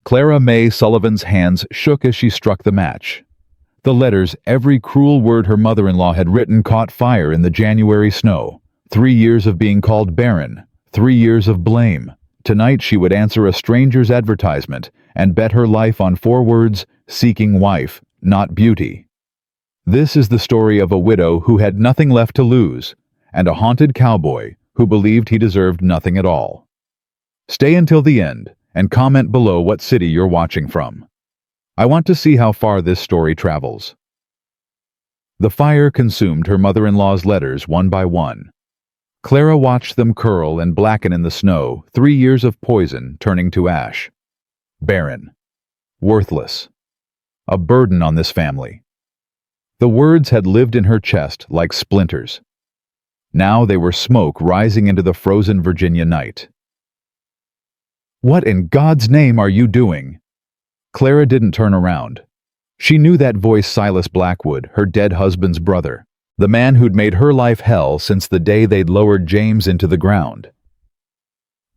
Clara May Sullivan's hands shook as she struck the match. The letters, every cruel word her mother-in-law had written, caught fire in the January snow. 3 years of being called barren, 3 years of blame. Tonight she would answer a stranger's advertisement and bet her life on 4 words: seeking wife, not beauty. This is the story of a widow who had nothing left to lose, and a haunted cowboy who believed he deserved nothing at all. Stay until the end and comment below what city you're watching from. I want to see how far this story travels. The fire consumed her mother-in-law's letters one by one. Clara watched them curl and blacken in the snow, 3 years of poison turning to ash. Barren. Worthless. A burden on this family. The words had lived in her chest like splinters. Now they were smoke rising into the frozen Virginia night. "What in God's name are you doing?" Clara didn't turn around. She knew that voice: Silas Blackwood, her dead husband's brother, the man who'd made her life hell since the day they'd lowered James into the ground.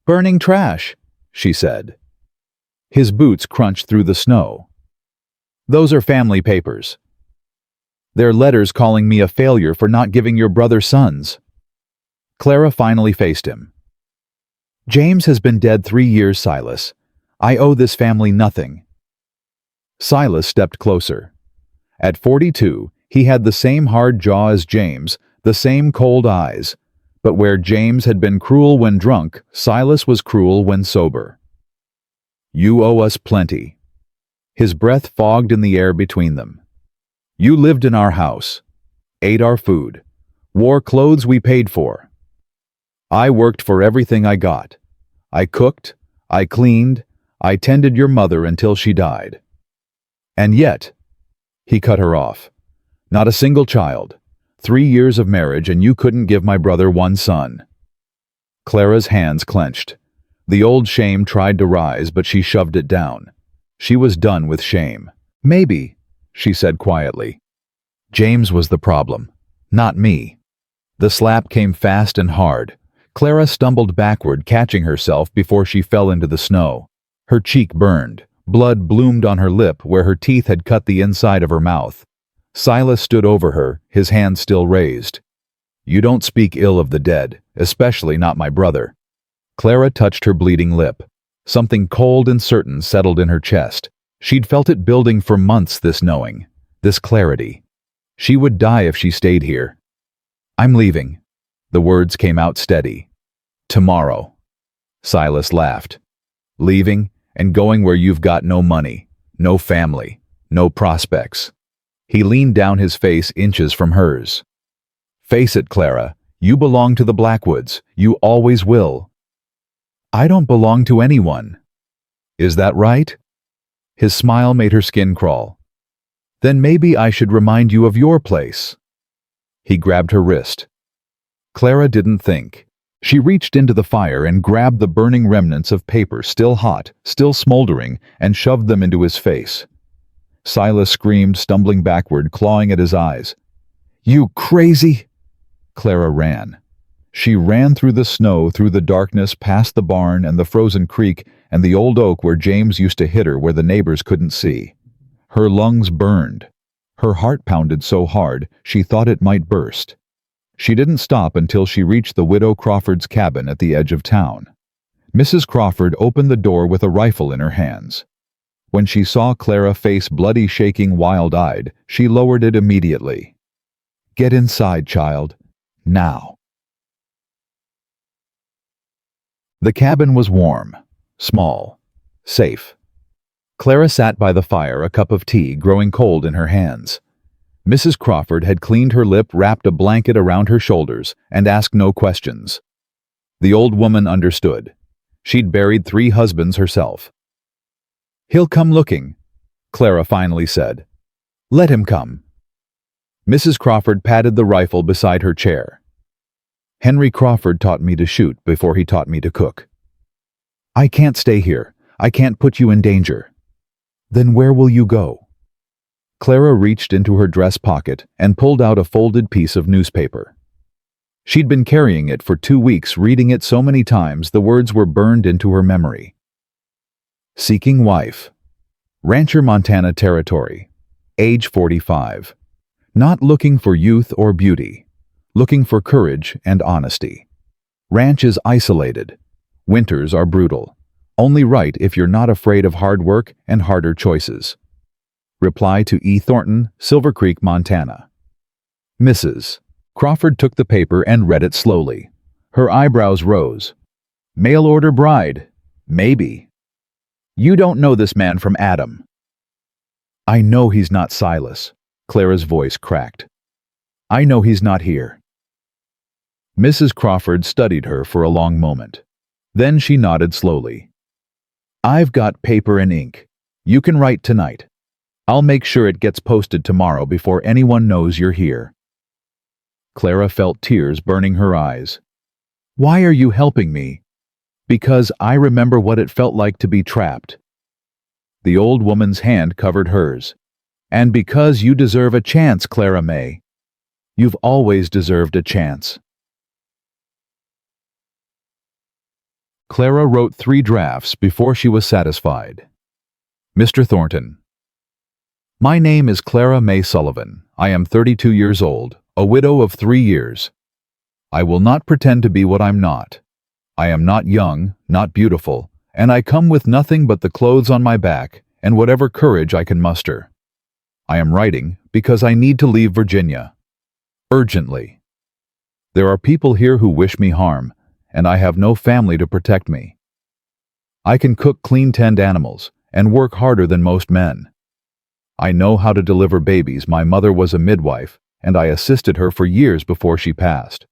"Burning trash," she said. His boots crunched through the snow. "Those are family papers. They're letters calling me a failure for not giving your brother sons." Clara finally faced him. "James has been dead 3 years, Silas. I owe this family nothing." Silas stepped closer. At 42, he had the same hard jaw as James, the same cold eyes, but where James had been cruel when drunk, Silas was cruel when sober. "You owe us plenty." His breath fogged in the air between them. "You lived in our house, ate our food, wore clothes we paid for. I worked for everything I got. I cooked, I cleaned, I tended your mother until she died. And yet," he cut her off, "not a single child. 3 years of marriage and you couldn't give my brother 1 son." Clara's hands clenched. The old shame tried to rise, but she shoved it down. She was done with shame. "Maybe," she said quietly. "James was the problem, not me." The slap came fast and hard. Clara stumbled backward, catching herself before she fell into the snow. Her cheek burned. Blood bloomed on her lip where her teeth had cut the inside of her mouth. Silas stood over her, his hand still raised. "You don't speak ill of the dead, especially not my brother." Clara touched her bleeding lip. Something cold and certain settled in her chest. She'd felt it building for months, this knowing, this clarity. She would die if she stayed here. "I'm leaving." The words came out steady. "Tomorrow." Silas laughed. "Leaving and going where you've got no money, no family, no prospects." He leaned down, his face inches from hers. "Face it, Clara, you belong to the Blackwoods. You always will." "I don't belong to anyone." "Is that right?" His smile made her skin crawl. "Then maybe I should remind you of your place." He grabbed her wrist. Clara didn't think. She reached into the fire and grabbed the burning remnants of paper, still hot, still smoldering, and shoved them into his face. Silas screamed, stumbling backward, clawing at his eyes. "You crazy!" Clara ran. She ran through the snow, through the darkness, past the barn and the frozen creek and the old oak where James used to hit her, where the neighbors couldn't see. Her lungs burned. Her heart pounded so hard she thought it might burst. She didn't stop until she reached the widow Crawford's cabin at the edge of town. Mrs. Crawford opened the door with a rifle in her hands. When she saw Clara, face bloody, shaking, wild-eyed, she lowered it immediately. "Get inside, child. Now." The cabin was warm, small, safe. Clara sat by the fire, a cup of tea growing cold in her hands. Mrs. Crawford had cleaned her lip, wrapped a blanket around her shoulders, and asked no questions. The old woman understood. She'd buried 3 husbands herself. "He'll come looking," Clara finally said. "Let him come." Mrs. Crawford patted the rifle beside her chair. "Henry Crawford taught me to shoot before he taught me to cook." "I can't stay here. I can't put you in danger." "Then where will you go?" Clara reached into her dress pocket and pulled out a folded piece of newspaper. She'd been carrying it for 2 weeks, reading it so many times the words were burned into her memory. Seeking wife. Rancher, Montana Territory. Age 45. Not looking for youth or beauty. Looking for courage and honesty. Ranch is isolated. Winters are brutal. Only right if you're not afraid of hard work and harder choices. Reply to E. Thornton, Silver Creek, Montana. Mrs. Crawford took the paper and read it slowly. Her eyebrows rose. Mail order bride. Maybe. You don't know this man from Adam. I know he's not Silas. Clara's voice cracked. I know he's not here. Mrs. Crawford studied her for a long moment. Then she nodded slowly. I've got paper and ink. You can write tonight. I'll make sure it gets posted tomorrow before anyone knows you're here. Clara felt tears burning her eyes. Why are you helping me? Because I remember what it felt like to be trapped. The old woman's hand covered hers. And because you deserve a chance, Clara May. You've always deserved a chance. Clara wrote 3 drafts before she was satisfied. Mr. Thornton. My name is Clara May Sullivan. I am 32 years old, a widow of 3 years. I will not pretend to be what I'm not. I am not young, not beautiful, and I come with nothing but the clothes on my back and whatever courage I can muster. I am writing because I need to leave Virginia. Urgently. There are people here who wish me harm, and I have no family to protect me. I can cook clean-tanned animals and work harder than most men. I know how to deliver babies. My mother was a midwife, and I assisted her for years before she passed.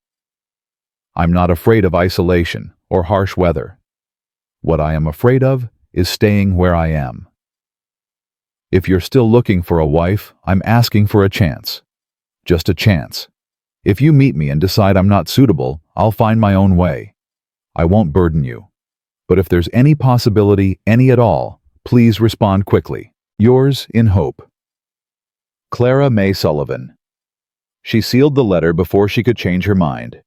I'm not afraid of isolation or harsh weather. What I am afraid of is staying where I am. If you're still looking for a wife, I'm asking for a chance. Just a chance. If you meet me and decide I'm not suitable, I'll find my own way. I won't burden you. But if there's any possibility, any at all, please respond quickly. Yours in hope. Clara May Sullivan. She sealed the letter before she could change her mind.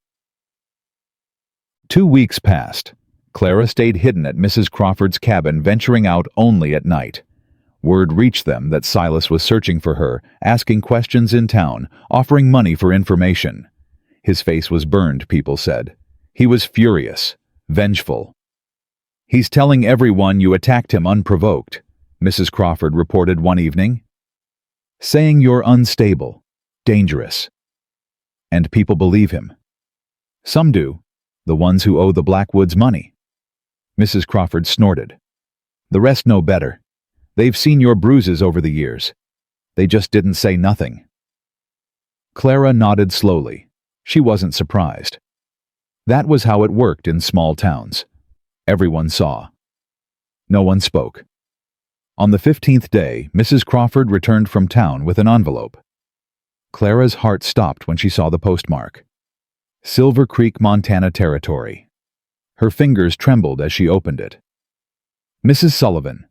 2 weeks passed. Clara stayed hidden at Mrs. Crawford's cabin, venturing out only at night. Word reached them that Silas was searching for her, asking questions in town, offering money for information. His face was burned, people said. He was furious, vengeful. He's telling everyone you attacked him unprovoked, Mrs. Crawford reported one evening. Saying you're unstable, dangerous. And people believe him. Some do, the ones who owe the Blackwoods money. Mrs. Crawford snorted. The rest know better. They've seen your bruises over the years. They just didn't say nothing. Clara nodded slowly. She wasn't surprised. That was how it worked in small towns. Everyone saw. No one spoke. On the 15th day, Mrs. Crawford returned from town with an envelope. Clara's heart stopped when she saw the postmark. Silver Creek, Montana Territory. Her fingers trembled as she opened it. Mrs. Sullivan.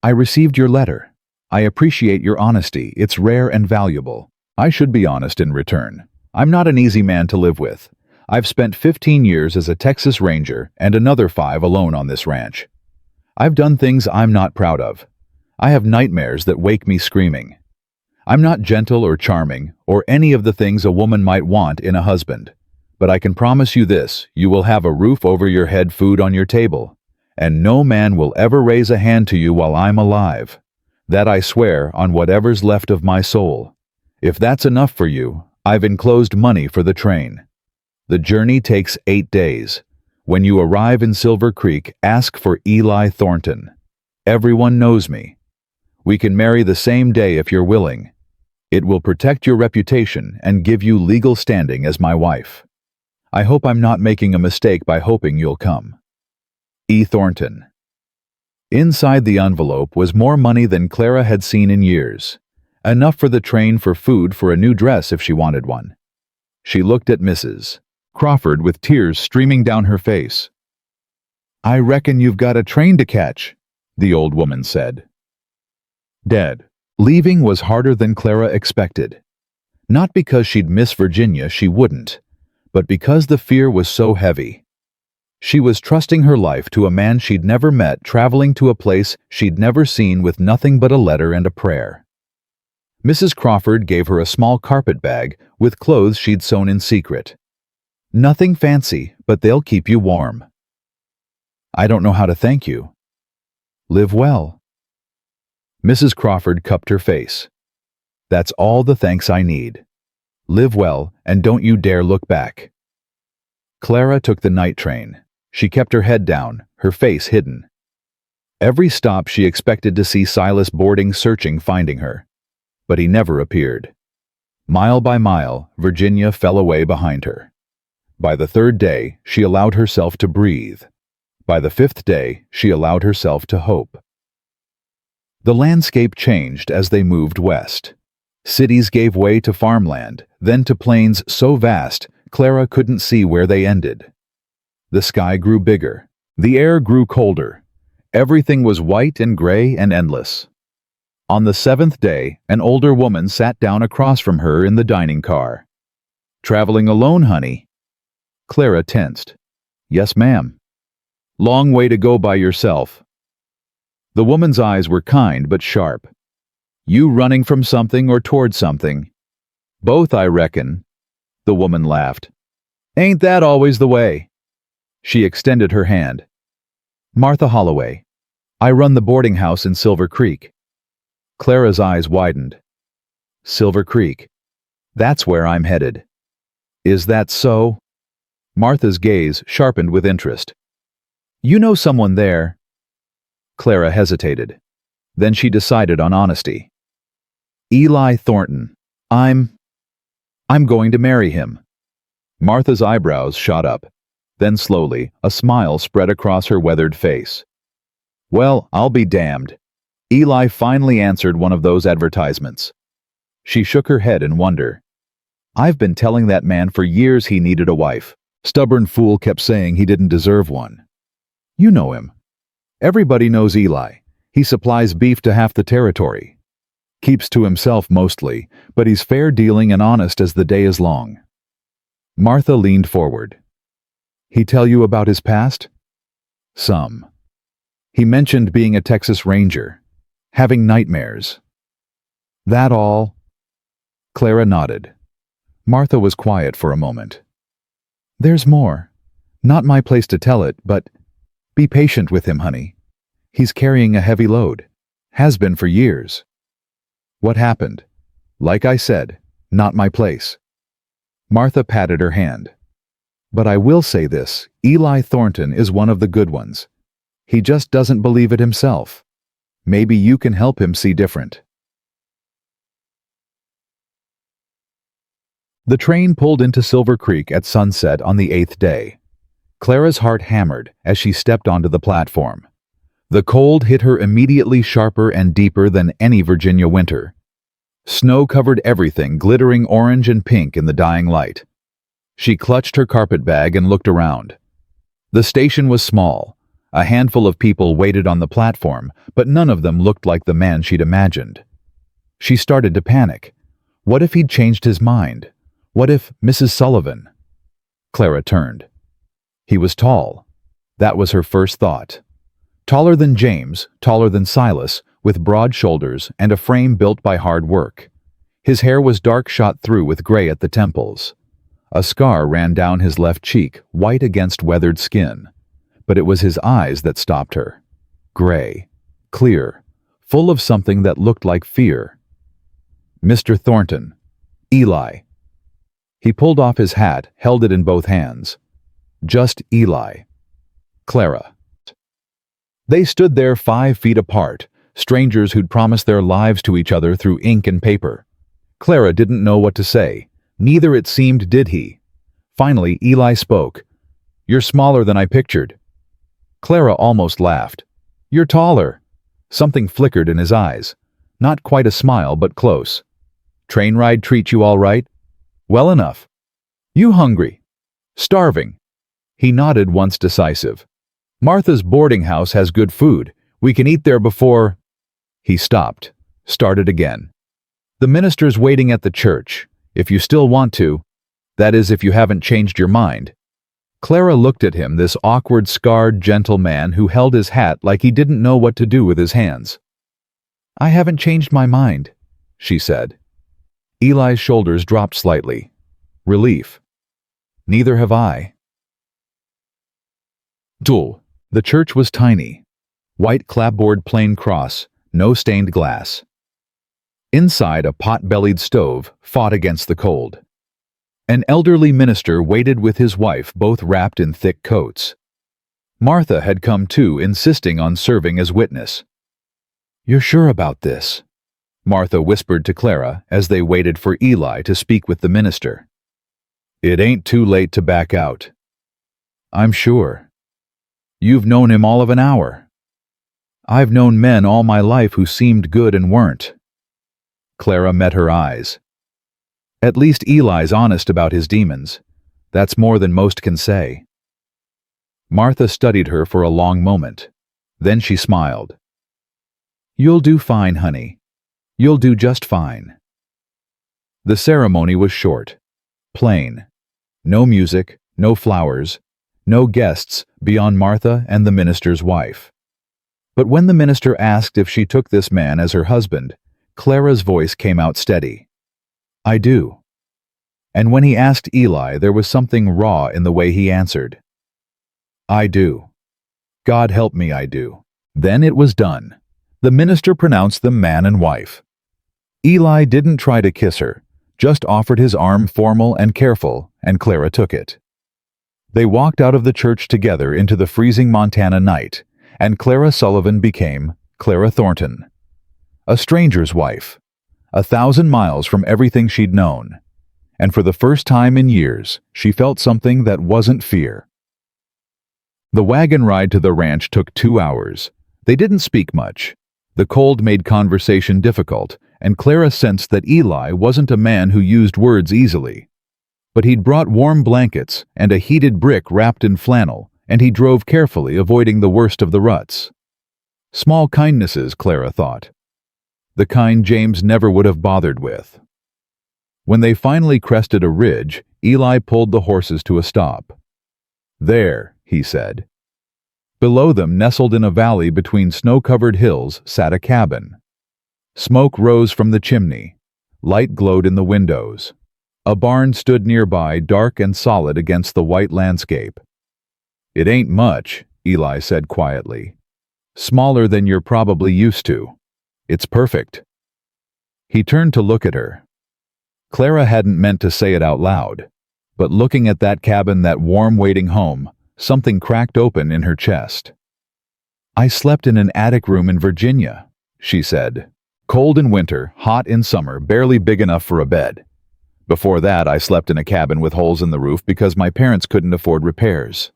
I received your letter. I appreciate your honesty. It's rare and valuable. I should be honest in return. I'm not an easy man to live with. I've spent 15 years as a Texas Ranger and another 5 alone on this ranch. I've done things I'm not proud of. I have nightmares that wake me screaming. I'm not gentle or charming or any of the things a woman might want in a husband. But I can promise you this, you will have a roof over your head, food on your table. And no man will ever raise a hand to you while I'm alive. That I swear on whatever's left of my soul. If that's enough for you, I've enclosed money for the train. The journey takes 8 days. When you arrive in Silver Creek, ask for Eli Thornton. Everyone knows me. We can marry the same day if you're willing. It will protect your reputation and give you legal standing as my wife. I hope I'm not making a mistake by hoping you'll come. E. Thornton. Inside the envelope was more money than Clara had seen in years. Enough for the train, for food, for a new dress if she wanted one. She looked at Mrs. Crawford with tears streaming down her face. I reckon you've got a train to catch, the old woman said. Dead. Leaving was harder than Clara expected. Not because she'd miss Virginia, she wouldn't, but because the fear was so heavy. She was trusting her life to a man she'd never met, traveling to a place she'd never seen with nothing but a letter and a prayer. Mrs. Crawford gave her a small carpet bag with clothes she'd sewn in secret. Nothing fancy, but they'll keep you warm. I don't know how to thank you. Live well. Mrs. Crawford cupped her face. That's all the thanks I need. Live well, and don't you dare look back. Clara took the night train. She kept her head down, her face hidden. Every stop she expected to see Silas boarding, searching, finding her. But he never appeared. Mile by mile, Virginia fell away behind her. By the third day, she allowed herself to breathe. By the fifth day, she allowed herself to hope. The landscape changed as they moved west. Cities gave way to farmland, then to plains so vast, Clara couldn't see where they ended. The sky grew bigger. The air grew colder. Everything was white and gray and endless. On the seventh day, an older woman sat down across from her in the dining car. Traveling alone, honey? Clara tensed. Yes, ma'am. Long way to go by yourself. The woman's eyes were kind but sharp. You running from something or toward something? Both, I reckon. The woman laughed. Ain't that always the way? She extended her hand. Martha Holloway. I run the boarding house in Silver Creek. Clara's eyes widened. Silver Creek. That's where I'm headed. Is that so? Martha's gaze sharpened with interest. You know someone there? Clara hesitated. Then she decided on honesty. Eli Thornton. I'm going to marry him. Martha's eyebrows shot up. Then slowly, a smile spread across her weathered face. Well, I'll be damned. Eli finally answered one of those advertisements. She shook her head in wonder. I've been telling that man for years he needed a wife. Stubborn fool kept saying he didn't deserve one. You know him. Everybody knows Eli. He supplies beef to half the territory. Keeps to himself mostly, but he's fair dealing and honest as the day is long. Martha leaned forward. He tell you about his past? Some. He mentioned being a Texas Ranger, having nightmares. That all? Clara nodded. Martha was quiet for a moment. There's more. Not my place to tell it, but be patient with him, honey. He's carrying a heavy load. Has been for years. What happened? Like I said, not my place. Martha patted her hand. But I will say this, Eli Thornton is one of the good ones. He just doesn't believe it himself. Maybe you can help him see different. The train pulled into Silver Creek at sunset on the 8th day. Clara's heart hammered as she stepped onto the platform. The cold hit her immediately, sharper and deeper than any Virginia winter. Snow covered everything, glittering orange and pink in the dying light. She clutched her carpet bag and looked around. The station was small. A handful of people waited on the platform, but none of them looked like the man she'd imagined. She started to panic. What if he'd changed his mind? What if Mrs. Sullivan? Clara turned. He was tall. That was her first thought. Taller than James, taller than Silas, with broad shoulders and a frame built by hard work. His hair was dark, shot through with gray at the temples. A scar ran down his left cheek, white against weathered skin. But it was his eyes that stopped her. Gray, clear, full of something that looked like fear. Mr. Thornton. Eli. He pulled off his hat, held it in both hands. Just Eli. Clara. They stood there 5 feet apart, strangers who'd promised their lives to each other through ink and paper. Clara didn't know what to say. Neither, it seemed, did he. Finally, Eli spoke. You're smaller than I pictured. Clara almost laughed. You're taller. Something flickered in his eyes. Not quite a smile, but close. Train ride treat you all right? Well enough. You hungry? Starving? He nodded, once decisive. Martha's boarding house has good food. We can eat there before... He stopped, started again. The minister's waiting at the church. If you still want to, that is, if you haven't changed your mind. Clara looked at him, this awkward, scarred, gentle man who held his hat like he didn't know what to do with his hands. "I haven't changed my mind," she said. Eli's shoulders dropped slightly. Relief. "Neither have I." The church was tiny. White clapboard plain cross, no stained glass. Inside, a pot-bellied stove fought against the cold. An elderly minister waited with his wife, both wrapped in thick coats. Martha had come too, insisting on serving as witness. "You're sure about this?" Martha whispered to Clara as they waited for Eli to speak with the minister. "It ain't too late to back out." "I'm sure. You've known him all of an hour." "I've known men all my life who seemed good and weren't." Clara met her eyes. "At least Eli's honest about his demons. That's more than most can say." Martha studied her for a long moment. Then she smiled. "You'll do fine, honey. You'll do just fine." The ceremony was short, plain. No music, no flowers, no guests beyond Martha and the minister's wife. But when the minister asked if she took this man as her husband, Clara's voice came out steady. "I do." And when he asked Eli, there was something raw in the way he answered. "I do. God help me, I do." Then it was done. The minister pronounced them man and wife. Eli didn't try to kiss her, just offered his arm, formal and careful, and Clara took it. They walked out of the church together into the freezing Montana night, and Clara Sullivan became Clara Thornton. A stranger's wife, 1,000 miles from everything she'd known, and for the first time in years, she felt something that wasn't fear. The wagon ride to the ranch took 2 hours. They didn't speak much. The cold made conversation difficult, and Clara sensed that Eli wasn't a man who used words easily. But he'd brought warm blankets and a heated brick wrapped in flannel, and he drove carefully, avoiding the worst of the ruts. Small kindnesses, Clara thought. The kind James never would have bothered with. When they finally crested a ridge, Eli pulled the horses to a stop. "There," he said. Below them, nestled in a valley between snow-covered hills, sat a cabin. Smoke rose from the chimney. Light glowed in the windows. A barn stood nearby, dark and solid against the white landscape. "It ain't much," Eli said quietly. "Smaller than you're probably used to. It's perfect." He turned to look at her. Clara hadn't meant to say it out loud, but looking at that cabin, that warm waiting home, something cracked open in her chest. "I slept in an attic room in Virginia," she said. "Cold in winter, hot in summer, barely big enough for a bed. Before that, I slept in a cabin with holes in the roof because my parents couldn't afford repairs."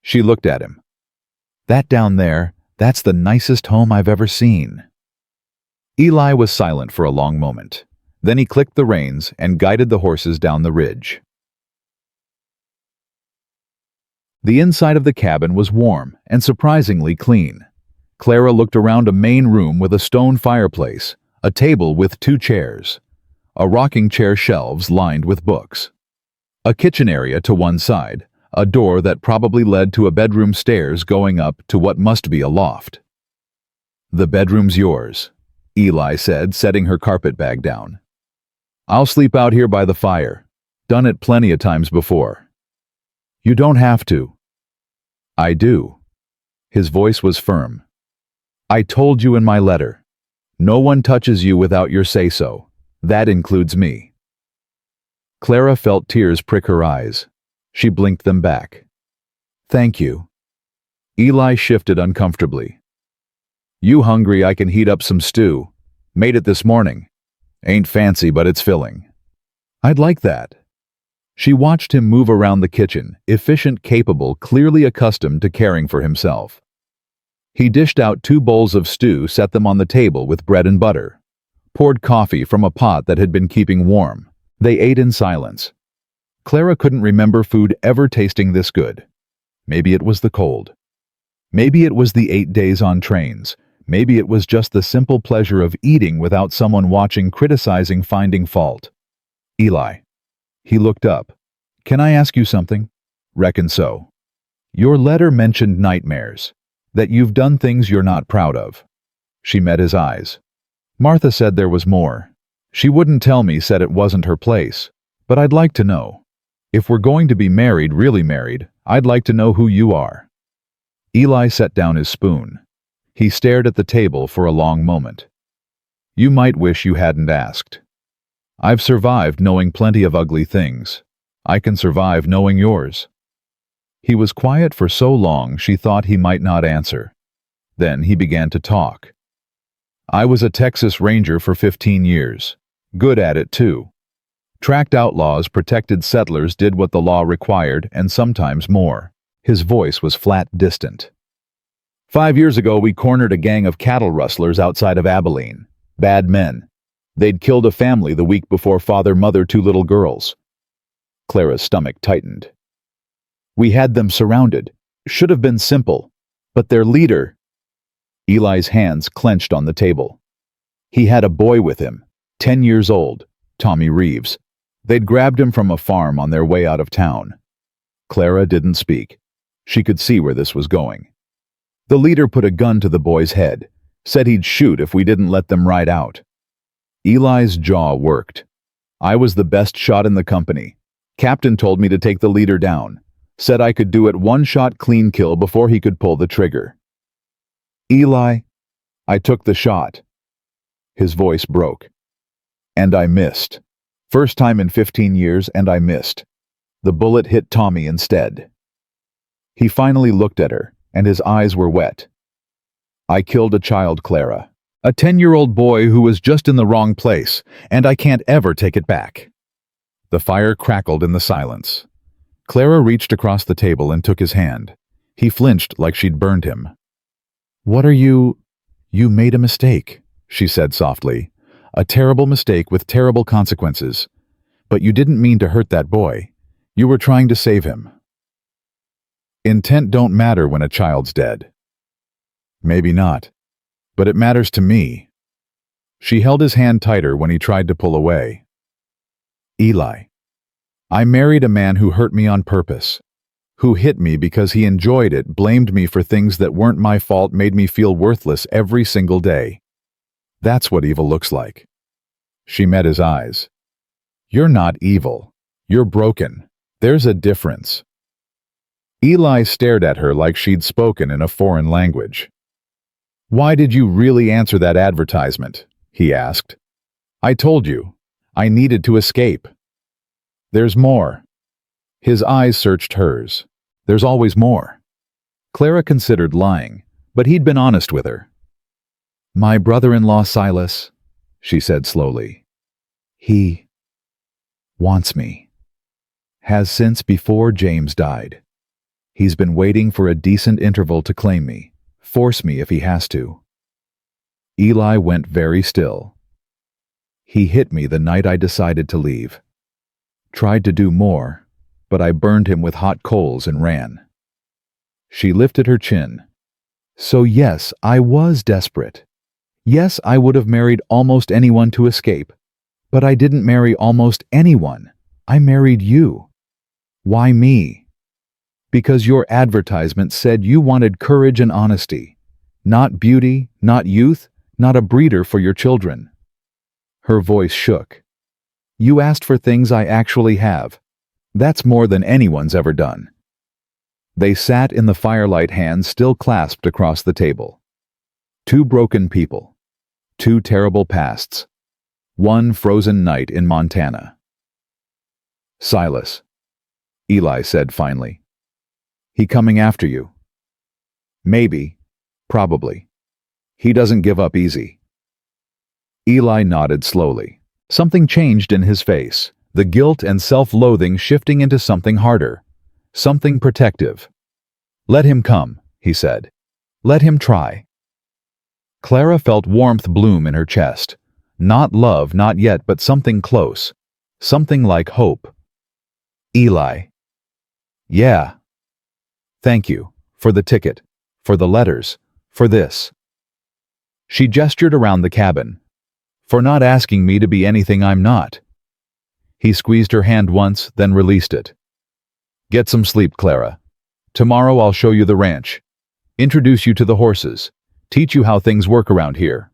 She looked at him. "That down there, that's the nicest home I've ever seen." Eli was silent for a long moment. Then he clicked the reins and guided the horses down the ridge. The inside of the cabin was warm and surprisingly clean. Clara looked around a main room with a stone fireplace, a table with 2 chairs, a rocking chair, shelves lined with books, a kitchen area to one side, a door that probably led to a bedroom, stairs going up to what must be a loft. "The bedroom's yours," Eli said, setting her carpet bag down. "I'll sleep out here by the fire. Done it plenty of times before." "You don't have to." "I do." His voice was firm. "I told you in my letter. No one touches you without your say-so. That includes me." Clara felt tears prick her eyes. She blinked them back. "Thank you." Eli shifted uncomfortably. "You hungry? I can heat up some stew. Made it this morning. Ain't fancy, but it's filling." "I'd like that." She watched him move around the kitchen, efficient, capable, clearly accustomed to caring for himself. He dished out 2 bowls of stew, set them on the table with bread and butter, poured coffee from a pot that had been keeping warm. They ate in silence. Clara couldn't remember food ever tasting this good. Maybe it was the cold. Maybe it was the 8 days on trains. Maybe it was just the simple pleasure of eating without someone watching, criticizing, finding fault. "Eli." He looked up. "Can I ask you something?" Reckon so. Your letter mentioned nightmares, that you've done things you're not proud of. She met his eyes. Martha said there was more. She wouldn't tell me, said it wasn't her place. But I'd like to know. If we're going to be married, really married, I'd like to know who you are. Eli set down his spoon. He stared at the table for a long moment. You might wish you hadn't asked. I've survived knowing plenty of ugly things. I can survive knowing yours. He was quiet for so long she thought he might not answer. Then he began to talk. I was a Texas Ranger for 15 years. Good at it, too. Tracked outlaws, protected settlers, did what the law required, and sometimes more. His voice was flat, distant. 5 years ago, we cornered a gang of cattle rustlers outside of Abilene. Bad men. They'd killed a family the week before, father, mother, 2 little girls. Clara's stomach tightened. We had them surrounded. Should have been simple. But their leader... Eli's hands clenched on the table. He had a boy with him, 10 years old, Tommy Reeves. They'd grabbed him from a farm on their way out of town. Clara didn't speak. She could see where this was going. The leader put a gun to the boy's head, said he'd shoot if we didn't let them ride out. Eli's jaw worked. I was the best shot in the company. Captain told me to take the leader down, said I could do it 1-shot clean kill before he could pull the trigger. Eli, I took the shot. His voice broke. And I missed. First time in 15 years, and I missed. The bullet hit Tommy instead. He finally looked at her, and his eyes were wet. I killed a child, Clara. A 10-year-old boy who was just in the wrong place, and I can't ever take it back. The fire crackled in the silence. Clara reached across the table and took his hand. He flinched like she'd burned him. What are you... You made a mistake, she said softly. A terrible mistake with terrible consequences. But you didn't mean to hurt that boy. You were trying to save him. Intent don't matter when a child's dead. Maybe not. But it matters to me. She held his hand tighter when he tried to pull away. Eli, I married a man who hurt me on purpose. Who hit me because he enjoyed it, blamed me for things that weren't my fault, made me feel worthless every single day. That's what evil looks like. She met his eyes. You're not evil. You're broken. There's a difference. Eli stared at her like she'd spoken in a foreign language. Why did you really answer that advertisement? He asked. I told you. I needed to escape. There's more. His eyes searched hers. There's always more. Clara considered lying, but he'd been honest with her. My brother-in-law Silas, she said slowly. He wants me. Has since before James died. He's been waiting for a decent interval to claim me, force me if he has to. Eli went very still. He hit me the night I decided to leave. Tried to do more, but I burned him with hot coals and ran. She lifted her chin. So yes, I was desperate. Yes, I would have married almost anyone to escape. But I didn't marry almost anyone. I married you. Why me? Because your advertisement said you wanted courage and honesty. Not beauty, not youth, not a breeder for your children. Her voice shook. You asked for things I actually have. That's more than anyone's ever done. They sat in the firelight, hands still clasped across the table. 2 broken people. 2 terrible pasts. 1 frozen night in Montana. Silas, Eli said finally. He coming after you? Maybe. Probably. He doesn't give up easy. Eli nodded slowly. Something changed in his face, the guilt and self-loathing shifting into something harder, something protective. Let him come, he said. Let him try. Clara felt warmth bloom in her chest. Not love, not yet, but something close. Something like hope. Eli. Yeah. Thank you. For the ticket. For the letters. For this. She gestured around the cabin. For not asking me to be anything I'm not. He squeezed her hand once, then released it. Get some sleep, Clara. Tomorrow I'll show you the ranch, introduce you to the horses, teach you how things work around here.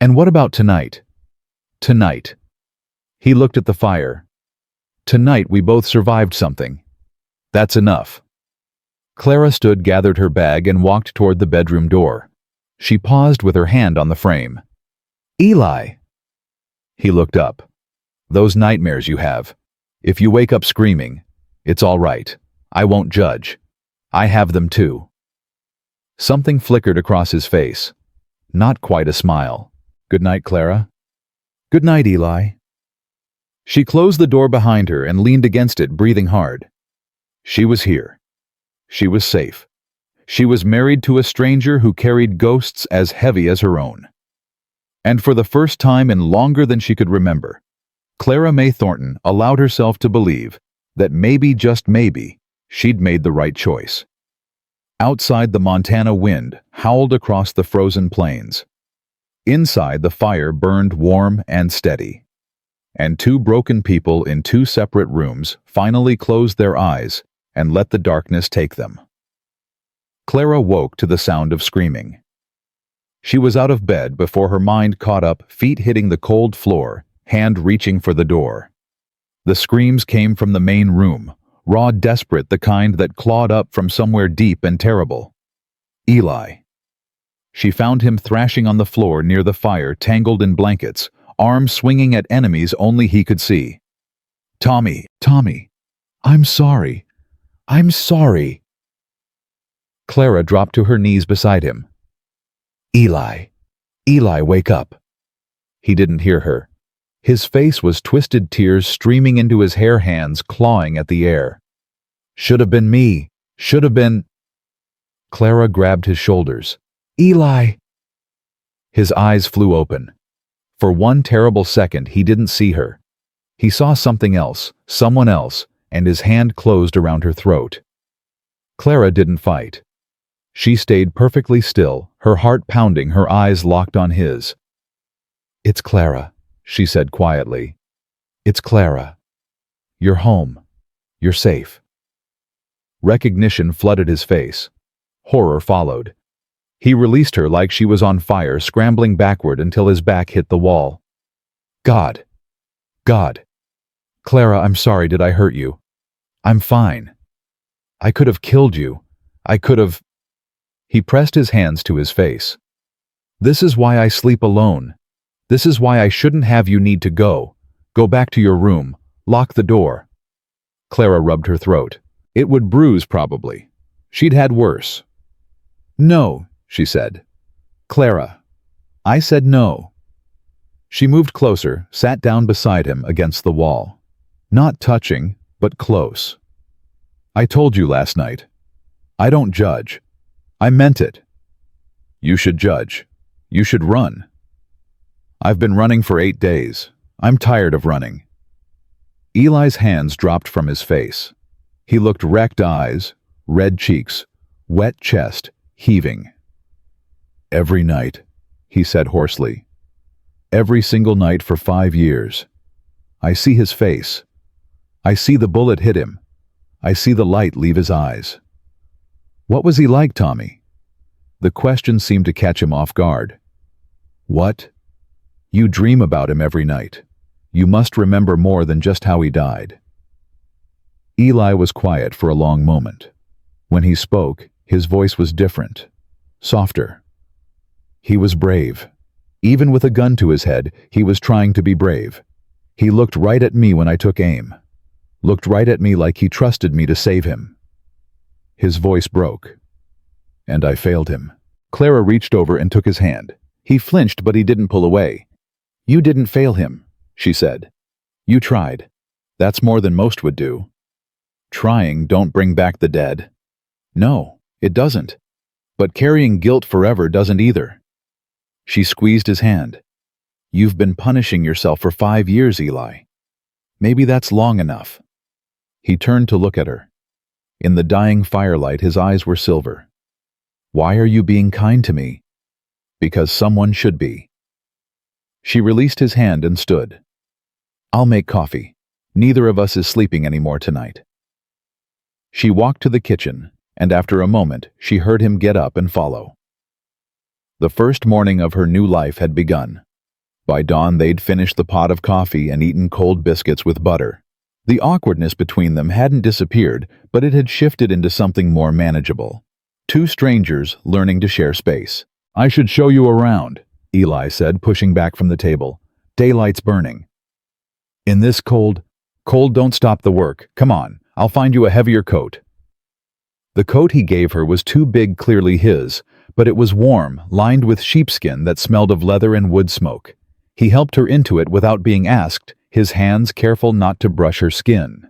And what about tonight? Tonight. He looked at the fire. Tonight we both survived something. That's enough. Clara gathered her bag and walked toward the bedroom door. She paused with her hand on the frame. Eli! He looked up. Those nightmares you have. If you wake up screaming, it's all right. I won't judge. I have them too. Something flickered across his face. Not quite a smile. Good night, Clara. Good night, Eli. She closed the door behind her and leaned against it, breathing hard. She was here. She was safe. She was married to a stranger who carried ghosts as heavy as her own. And for the first time in longer than she could remember, Clara May Thornton allowed herself to believe that maybe, just maybe, she'd made the right choice. Outside, the Montana wind howled across the frozen plains. Inside, the fire burned warm and steady. And two broken people in two separate rooms finally closed their eyes and let the darkness take them. Clara woke to the sound of screaming. She was out of bed before her mind caught up, feet hitting the cold floor, hand reaching for the door. The screams came from the main room, raw, desperate, the kind that clawed up from somewhere deep and terrible. Eli. She found him thrashing on the floor near the fire, tangled in blankets, arms swinging at enemies only he could see. Tommy, Tommy, I'm sorry. I'm sorry. Clara dropped to her knees beside him. Eli. Eli, wake up. He didn't hear her. His face was twisted, tears streaming into his hair, hands clawing at the air. Should have been me. Should have been. Clara grabbed his shoulders. Eli! His eyes flew open. For one terrible second, he didn't see her. He saw something else, someone else, and his hand closed around her throat. Clara didn't fight. She stayed perfectly still, her heart pounding, her eyes locked on his. It's Clara, she said quietly. It's Clara. You're home. You're safe. Recognition flooded his face. Horror followed. He released her like she was on fire, scrambling backward until his back hit the wall. God. God. Clara, I'm sorry, did I hurt you? I'm fine. I could have killed you. I could have. He pressed his hands to his face. This is why I sleep alone. This is why I shouldn't have you need to go. Go back to your room. Lock the door. Clara rubbed her throat. It would bruise, probably. She'd had worse. No, she said. Clara. I said no. She moved closer, sat down beside him against the wall. Not touching, but close. I told you last night. I don't judge. I meant it. You should judge. You should run. I've been running for 8 days. I'm tired of running. Eli's hands dropped from his face. He looked, wrecked eyes, red cheeks, wet chest, heaving. Every night, he said hoarsely. Every single night for 5 years. I see his face. I see the bullet hit him. I see the light leave his eyes. What was he like, Tommy? The question seemed to catch him off guard. What? You dream about him every night. You must remember more than just how he died. Eli was quiet for a long moment. When he spoke, his voice was different, softer. He was brave. Even with a gun to his head, he was trying to be brave. He looked right at me when I took aim. Looked right at me like he trusted me to save him. His voice broke. And I failed him. Clara reached over and took his hand. He flinched, but he didn't pull away. You didn't fail him, she said. You tried. That's more than most would do. Trying don't bring back the dead. No, it doesn't. But carrying guilt forever doesn't either. She squeezed his hand. You've been punishing yourself for 5 years, Eli. Maybe that's long enough. He turned to look at her. In the dying firelight, his eyes were silver. Why are you being kind to me? Because someone should be. She released his hand and stood. I'll make coffee. Neither of us is sleeping anymore tonight. She walked to the kitchen, and after a moment, she heard him get up and follow. The first morning of her new life had begun. By dawn, they'd finished the pot of coffee and eaten cold biscuits with butter. The awkwardness between them hadn't disappeared, but it had shifted into something more manageable. Two strangers learning to share space. "I should show you around," Eli said, pushing back from the table. "Daylight's burning." "In this cold don't stop the work. Come on, I'll find you a heavier coat." The coat he gave her was too big, clearly his, but it was warm, lined with sheepskin that smelled of leather and wood smoke. He helped her into it without being asked, his hands careful not to brush her skin.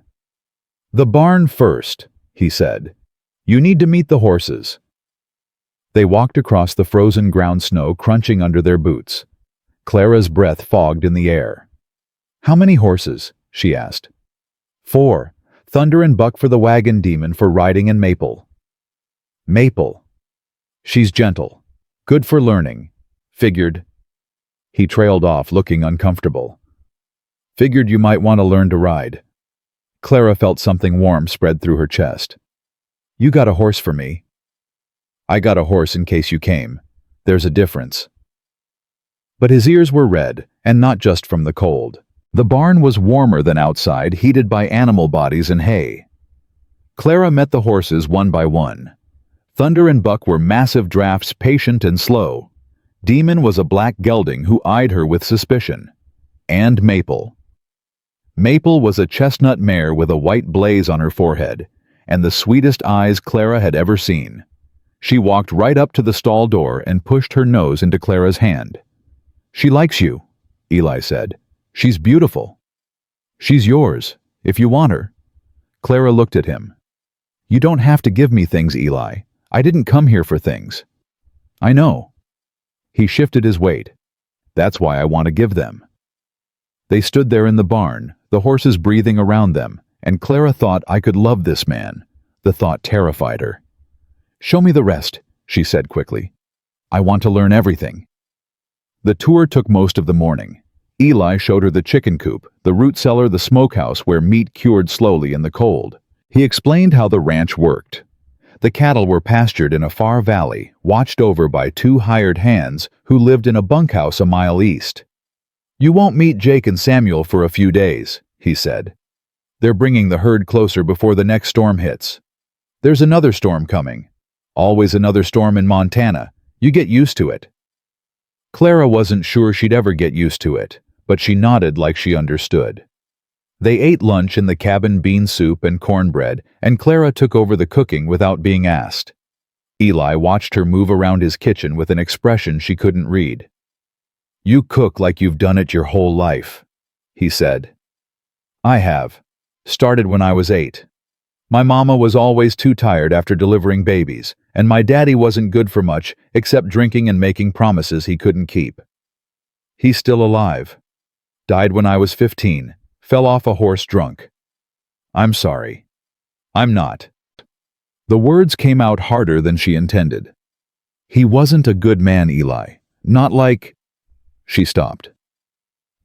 "The barn first," he said. "You need to meet the horses." They walked across the frozen ground snow, crunching under their boots. Clara's breath fogged in the air. "How many horses?" she asked. "4. Thunder and Buck for the wagon, Demon for riding, and Maple." "Maple. She's gentle. Good for learning. Figured." He trailed off, looking uncomfortable. "Figured you might want to learn to ride." Clara felt something warm spread through her chest. "You got a horse for me?" "I got a horse in case you came. There's a difference." But his ears were red, and not just from the cold. The barn was warmer than outside, heated by animal bodies and hay. Clara met the horses one by one. Thunder and Buck were massive drafts, patient and slow. Demon was a black gelding who eyed her with suspicion. And Maple. Maple was a chestnut mare with a white blaze on her forehead, and the sweetest eyes Clara had ever seen. She walked right up to the stall door and pushed her nose into Clara's hand. "She likes you," Eli said. "She's beautiful." "She's yours, if you want her." Clara looked at him. "You don't have to give me things, Eli. I didn't come here for things." "I know." He shifted his weight. "That's why I want to give them." They stood there in the barn, the horses breathing around them, and Clara thought, "I could love this man." The thought terrified her. "Show me the rest," she said quickly. "I want to learn everything." The tour took most of the morning. Eli showed her the chicken coop, the root cellar, the smokehouse where meat cured slowly in the cold. He explained how the ranch worked. The cattle were pastured in a far valley, watched over by 2 hired hands who lived in a bunkhouse a mile east. "You won't meet Jake and Samuel for a few days," he said. "They're bringing the herd closer before the next storm hits. There's another storm coming. Always another storm in Montana. You get used to it." Clara wasn't sure she'd ever get used to it, but she nodded like she understood. They ate lunch in the cabin, bean soup and cornbread, and Clara took over the cooking without being asked. Eli watched her move around his kitchen with an expression she couldn't read. "You cook like you've done it your whole life," he said. "I have. Started when I was 8. My mama was always too tired after delivering babies, and my daddy wasn't good for much except drinking and making promises he couldn't keep. He's still alive. Died when I was 15. Fell off a horse drunk. I'm sorry. I'm not." The words came out harder than she intended. "He wasn't a good man, Eli. Not like—" She stopped.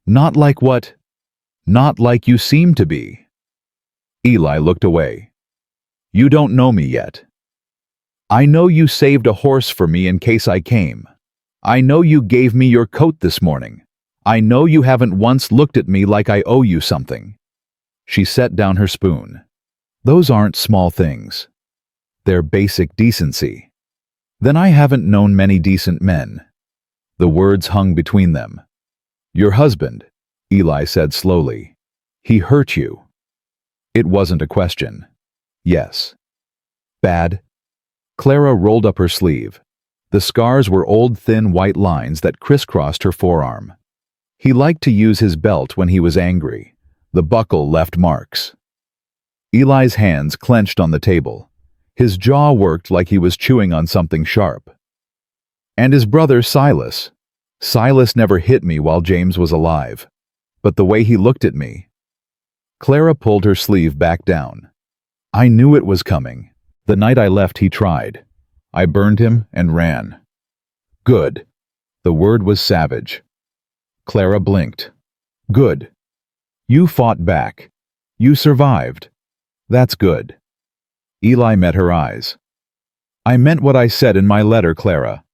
"Not like what?" "Not like you seem to be." Eli looked away. "You don't know me yet. I know you saved a horse for me in case I came. I know you gave me your coat this morning. I know you haven't once looked at me like I owe you something." She set down her spoon. "Those aren't small things. They're basic decency. Then I haven't known many decent men." The words hung between them. "Your husband," Eli said slowly. "He hurt you." It wasn't a question. "Yes." "Bad?" Clara rolled up her sleeve. The scars were old, thin white lines that crisscrossed her forearm. He liked to use his belt when he was angry. The buckle left marks. Eli's hands clenched on the table. His jaw worked like he was chewing on something sharp. "And his brother Silas. Silas never hit me while James was alive. But the way he looked at me." Clara pulled her sleeve back down. "I knew it was coming. The night I left he tried. I burned him and ran." "Good." The word was savage. Clara blinked. "Good. You fought back. You survived. That's good." Eli met her eyes. I meant what I said in my letter, Clara.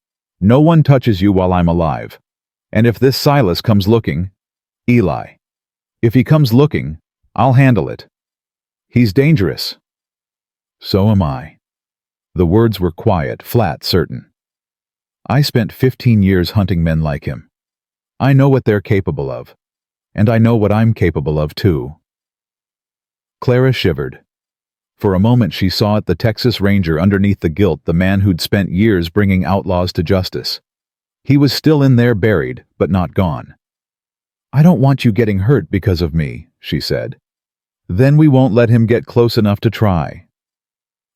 No one touches you while I'm alive. And if this Silas comes looking, Eli, if he comes looking, I'll handle it. He's dangerous. So am I. The words were quiet, flat, certain. I spent 15 years hunting men like him. I know what they're capable of. And I know what I'm capable of, too. Clara shivered. For a moment she saw it, the Texas Ranger underneath the guilt, the man who'd spent years bringing outlaws to justice. He was still in there buried, but not gone. I don't want you getting hurt because of me, she said. Then we won't let him get close enough to try.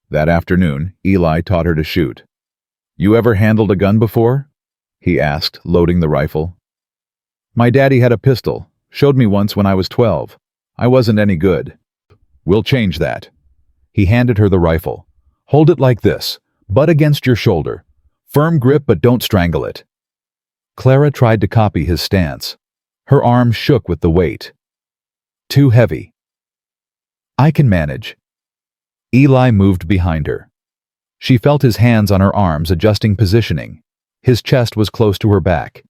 That afternoon, Eli taught her to shoot. You ever handled a gun before? He asked, loading the rifle. My daddy had a pistol, showed me once when I was 12. I wasn't any good. We'll change that. He handed her the rifle. Hold it like this, butt against your shoulder. Firm grip, but don't strangle it. Clara tried to copy his stance. Her arms shook with the weight. Too heavy. I can manage. Eli moved behind her. She felt his hands on her arms adjusting positioning. His chest was close to her back.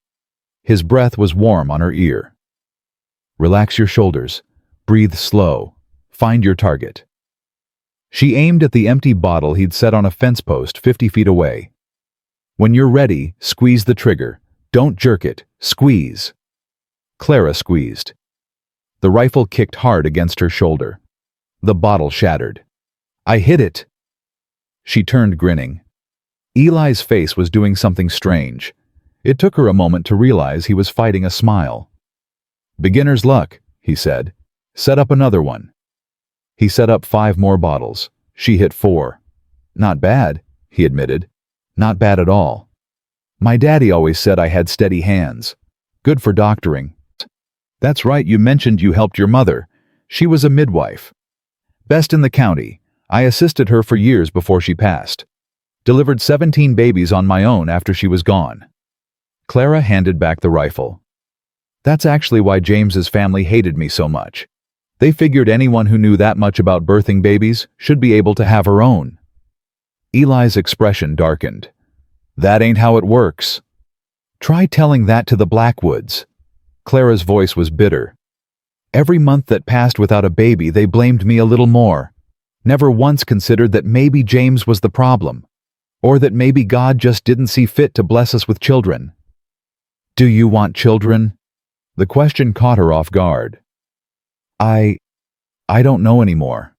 His breath was warm on her ear. Relax your shoulders. Breathe slow. Find your target. She aimed at the empty bottle he'd set on a fence post 50 feet away. When you're ready, squeeze the trigger. Don't jerk it. Squeeze. Clara squeezed. The rifle kicked hard against her shoulder. The bottle shattered. I hit it. She turned, grinning. Eli's face was doing something strange. It took her a moment to realize he was fighting a smile. Beginner's luck, he said. Set up another one. He set up 5 more bottles. She hit 4. Not bad, he admitted. Not bad at all. My daddy always said I had steady hands. Good for doctoring. That's right, you mentioned you helped your mother. She was a midwife. Best in the county. I assisted her for years before she passed. Delivered 17 babies on my own after she was gone. Clara handed back the rifle. That's actually why James's family hated me so much. They figured anyone who knew that much about birthing babies should be able to have her own. Eli's expression darkened. That ain't how it works. Try telling that to the Blackwoods. Clara's voice was bitter. Every month that passed without a baby, they blamed me a little more. Never once considered that maybe James was the problem, or that maybe God just didn't see fit to bless us with children. Do you want children? The question caught her off guard. I don't know anymore.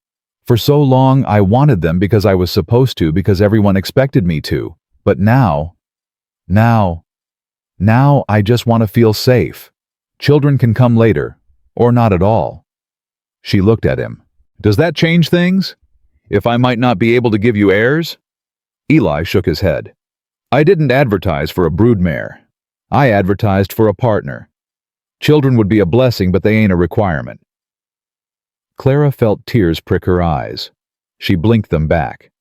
For so long I wanted them because I was supposed to, because everyone expected me to. But now I just want to feel safe. Children can come later, or not at all. She looked at him. Does that change things? If I might not be able to give you heirs? Eli shook his head. I didn't advertise for a broodmare. I advertised for a partner. Children would be a blessing, but they ain't a requirement. Clara felt tears prick her eyes. She blinked them back.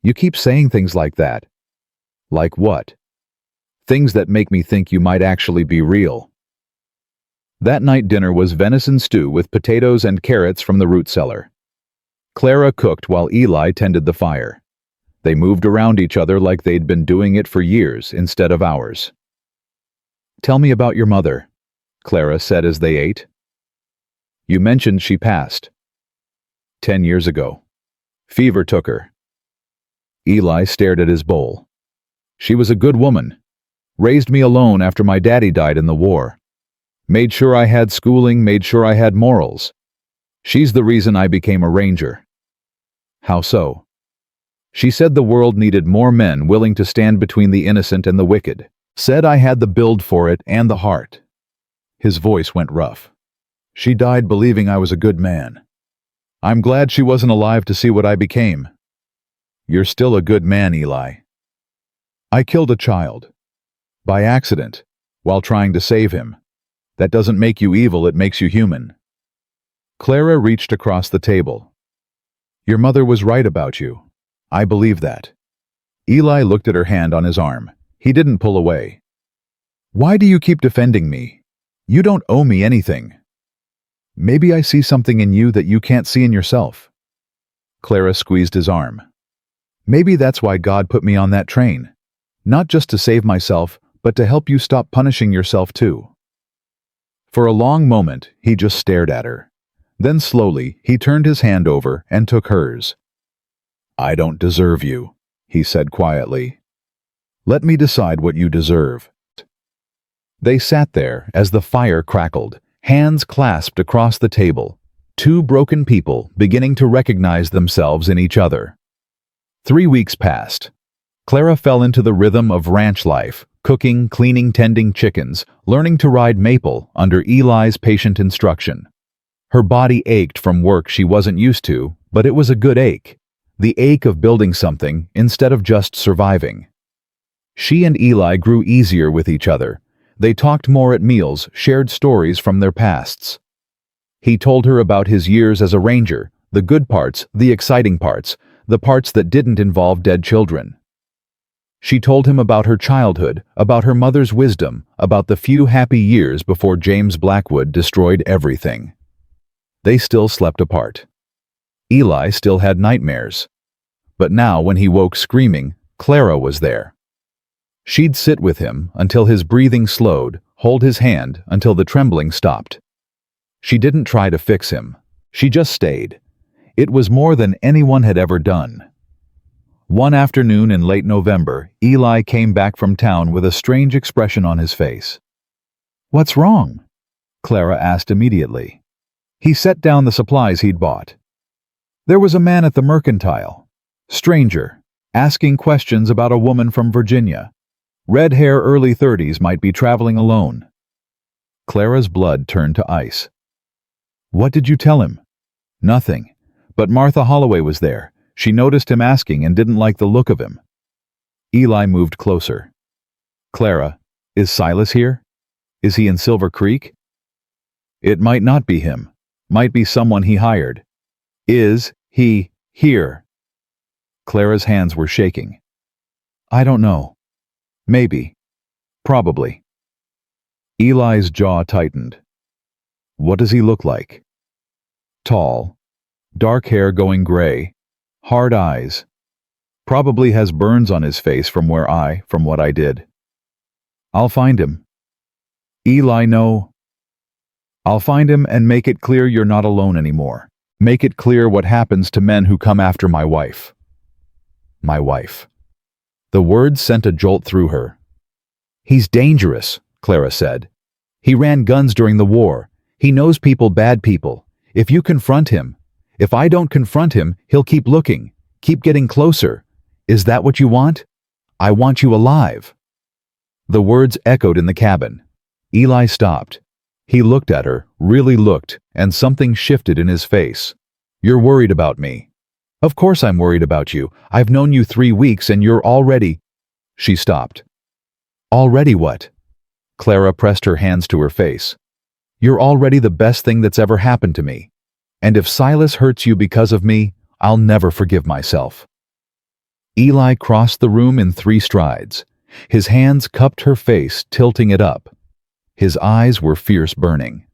You keep saying things like that. Like what? Things that make me think you might actually be real. That night dinner was venison stew with potatoes and carrots from the root cellar. Clara cooked while Eli tended the fire. They moved around each other like they'd been doing it for years instead of hours. Tell me about your mother, Clara said as they ate. You mentioned she passed. 10 years ago. Fever took her. Eli stared at his bowl. She was a good woman. Raised me alone after my daddy died in the war. Made sure I had schooling, made sure I had morals. She's the reason I became a ranger. How so? She said the world needed more men willing to stand between the innocent and the wicked. Said I had the build for it and the heart. His voice went rough. She died believing I was a good man. I'm glad she wasn't alive to see what I became. You're still a good man, Eli. I killed a child. By accident, while trying to save him. That doesn't make you evil, it makes you human. Clara reached across the table. Your mother was right about you. I believe that. Eli looked at her hand on his arm. He didn't pull away. Why do you keep defending me? You don't owe me anything. Maybe I see something in you that you can't see in yourself. Clara squeezed his arm. Maybe that's why God put me on that train. Not just to save myself, but to help you stop punishing yourself too. For a long moment, he just stared at her. Then slowly, he turned his hand over and took hers. I don't deserve you, he said quietly. Let me decide what you deserve. They sat there as the fire crackled, hands clasped across the table, two broken people beginning to recognize themselves in each other. 3 weeks passed. Clara fell into the rhythm of ranch life, cooking, cleaning, tending chickens, learning to ride Maple under Eli's patient instruction. Her body ached from work she wasn't used to, but it was a good ache. The ache of building something instead of just surviving. She and Eli grew easier with each other. They talked more at meals, shared stories from their pasts. He told her about his years as a ranger, the good parts, the exciting parts, the parts that didn't involve dead children. She told him about her childhood, about her mother's wisdom, about the few happy years before James Blackwood destroyed everything. They still slept apart. Eli still had nightmares. But now when he woke screaming, Clara was there. She'd sit with him until his breathing slowed, hold his hand until the trembling stopped. She didn't try to fix him. She just stayed. It was more than anyone had ever done. One afternoon in late November, Eli came back from town with a strange expression on his face. What's wrong? Clara asked immediately. He set down the supplies he'd bought. There was a man at the mercantile. Stranger, asking questions about a woman from Virginia. Red hair, early 30s, might be traveling alone. Clara's blood turned to ice. What did you tell him? Nothing. But Martha Holloway was there. She noticed him asking and didn't like the look of him. Eli moved closer. Clara, is Silas here? Is he in Silver Creek? It might not be him. Might be someone he hired. Is he here? Clara's hands were shaking. I don't know. Maybe. Probably. Eli's jaw tightened. What does he look like? Tall. Dark hair going gray. Hard eyes. Probably has burns on his face from what I did. I'll find him. Eli, no. I'll find him and make it clear you're not alone anymore. Make it clear what happens to men who come after my wife. My wife. The words sent a jolt through her. He's dangerous, Clara said. He ran guns during the war. He knows people, bad people. If you confront him, if I don't confront him, he'll keep looking, keep getting closer. Is that what you want? I want you alive. The words echoed in the cabin. Eli stopped. He looked at her, really looked, and something shifted in his face. You're worried about me. Of course I'm worried about you. I've known you 3 weeks and you're already... She stopped. Already what? Clara pressed her hands to her face. You're already the best thing that's ever happened to me. And if Silas hurts you because of me, I'll never forgive myself. Eli crossed the room in 3 strides. His hands cupped her face, tilting it up. His eyes were fierce burning.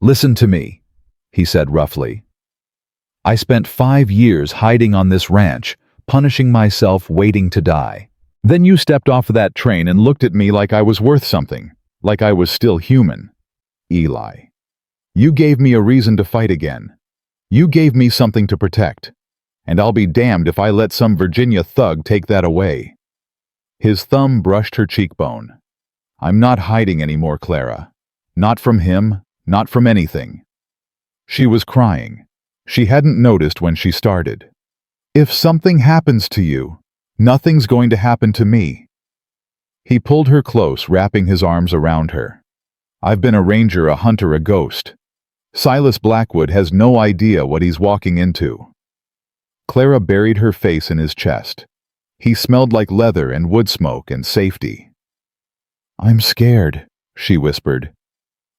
Listen to me, he said roughly. I spent 5 years hiding on this ranch, punishing myself, waiting to die. Then you stepped off that train and looked at me like I was worth something, like I was still human. Eli. You gave me a reason to fight again. You gave me something to protect. And I'll be damned if I let some Virginia thug take that away. His thumb brushed her cheekbone. I'm not hiding anymore, Clara. Not from him, not from anything. She was crying. She hadn't noticed when she started. If something happens to you, nothing's going to happen to me. He pulled her close, wrapping his arms around her. I've been a ranger, a hunter, a ghost. Silas Blackwood has no idea what he's walking into. Clara buried her face in his chest. He smelled like leather and wood smoke and safety. I'm scared, she whispered.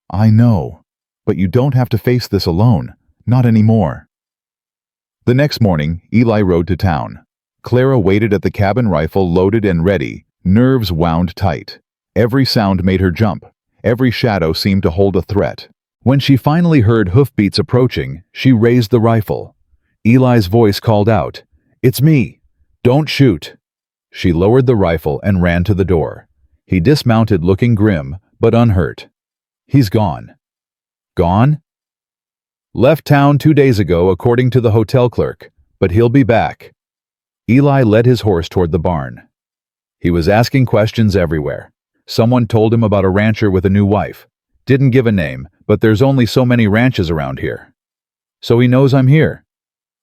I know, but you don't have to face this alone. Not anymore. The next morning, Eli rode to town. Clara waited at the cabin, rifle loaded and ready, nerves wound tight. Every sound made her jump. Every shadow seemed to hold a threat. When she finally heard hoofbeats approaching, she raised the rifle. Eli's voice called out, "It's me! Don't shoot!" She lowered the rifle and ran to the door. He dismounted looking grim, but unhurt. "He's gone." "Gone?" "Left town 2 days ago according to the hotel clerk, but he'll be back." Eli led his horse toward the barn. He was asking questions everywhere. Someone told him about a rancher with a new wife. Didn't give a name, but there's only so many ranches around here. "So he knows I'm here."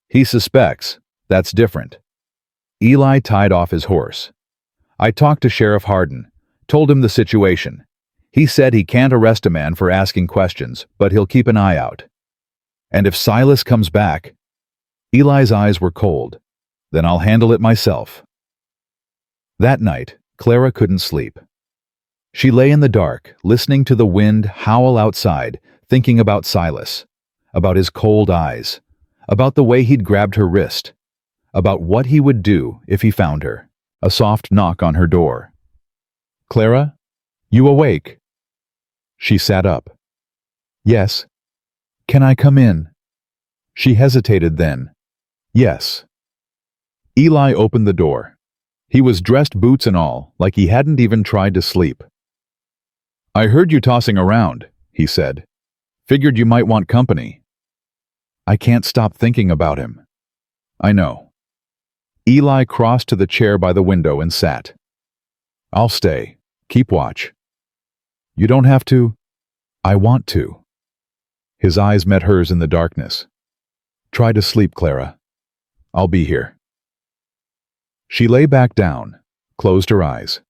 "He suspects. That's different." Eli tied off his horse. "I talked to Sheriff Hardin, told him the situation. He said he can't arrest a man for asking questions, but he'll keep an eye out." "And if Silas comes back?" Eli's eyes were cold. "Then I'll handle it myself." That night, Clara couldn't sleep. She lay in the dark, listening to the wind howl outside, thinking about Silas, about his cold eyes, about the way he'd grabbed her wrist, about what he would do if he found her. A soft knock on her door. "Clara? You awake?" She sat up. "Yes." "Can I come in?" She hesitated then. "Yes." Eli opened the door. He was dressed boots and all, like he hadn't even tried to sleep. "I heard you tossing around," he said. "Figured you might want company." "I can't stop thinking about him." "I know." Eli crossed to the chair by the window and sat. "I'll stay. Keep watch." "You don't have to." "I want to." His eyes met hers in the darkness. "Try to sleep, Clara. I'll be here." She lay back down, closed her eyes.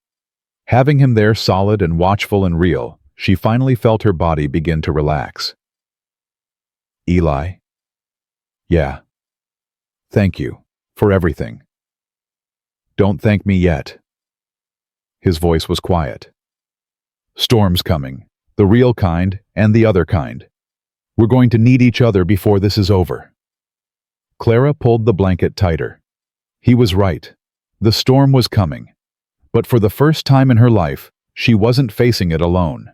Having him there solid and watchful and real, she finally felt her body begin to relax. "Eli?" "Yeah. Thank you for everything." "Don't thank me yet." His voice was quiet. "Storm's coming, the real kind and the other kind. We're going to need each other before this is over." Clara pulled the blanket tighter. He was right. The storm was coming. But for the first time in her life, she wasn't facing it alone.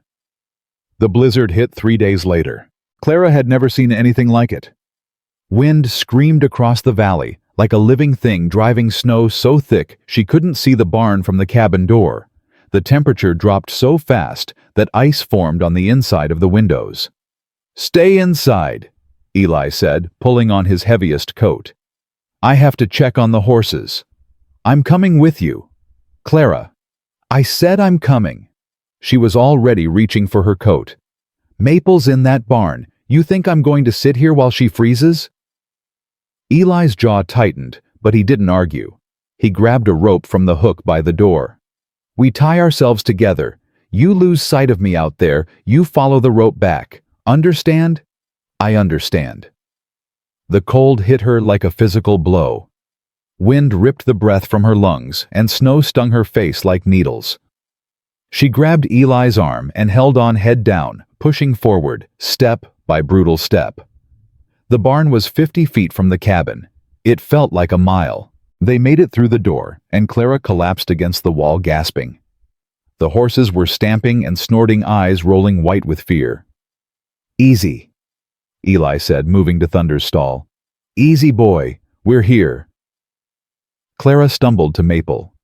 The blizzard hit 3 days later. Clara had never seen anything like it. Wind screamed across the valley, like a living thing driving snow so thick she couldn't see the barn from the cabin door. The temperature dropped so fast that ice formed on the inside of the windows. "Stay inside," Eli said, pulling on his heaviest coat. "I have to check on the horses." "I'm coming with you." "Clara." "I said I'm coming." She was already reaching for her coat. "Maple's in that barn. You think I'm going to sit here while she freezes?" Eli's jaw tightened, but he didn't argue. He grabbed a rope from the hook by the door. "We tie ourselves together. You lose sight of me out there, you follow the rope back. Understand?" "I understand." The cold hit her like a physical blow. Wind ripped the breath from her lungs, and snow stung her face like needles. She grabbed Eli's arm and held on head down, pushing forward, step by brutal step. The barn was 50 feet from the cabin. It felt like a mile. They made it through the door, and Clara collapsed against the wall, gasping. The horses were stamping and snorting, eyes rolling white with fear. "Easy," Eli said, moving to Thunder's stall. "Easy, boy. We're here." Clara stumbled to Maple.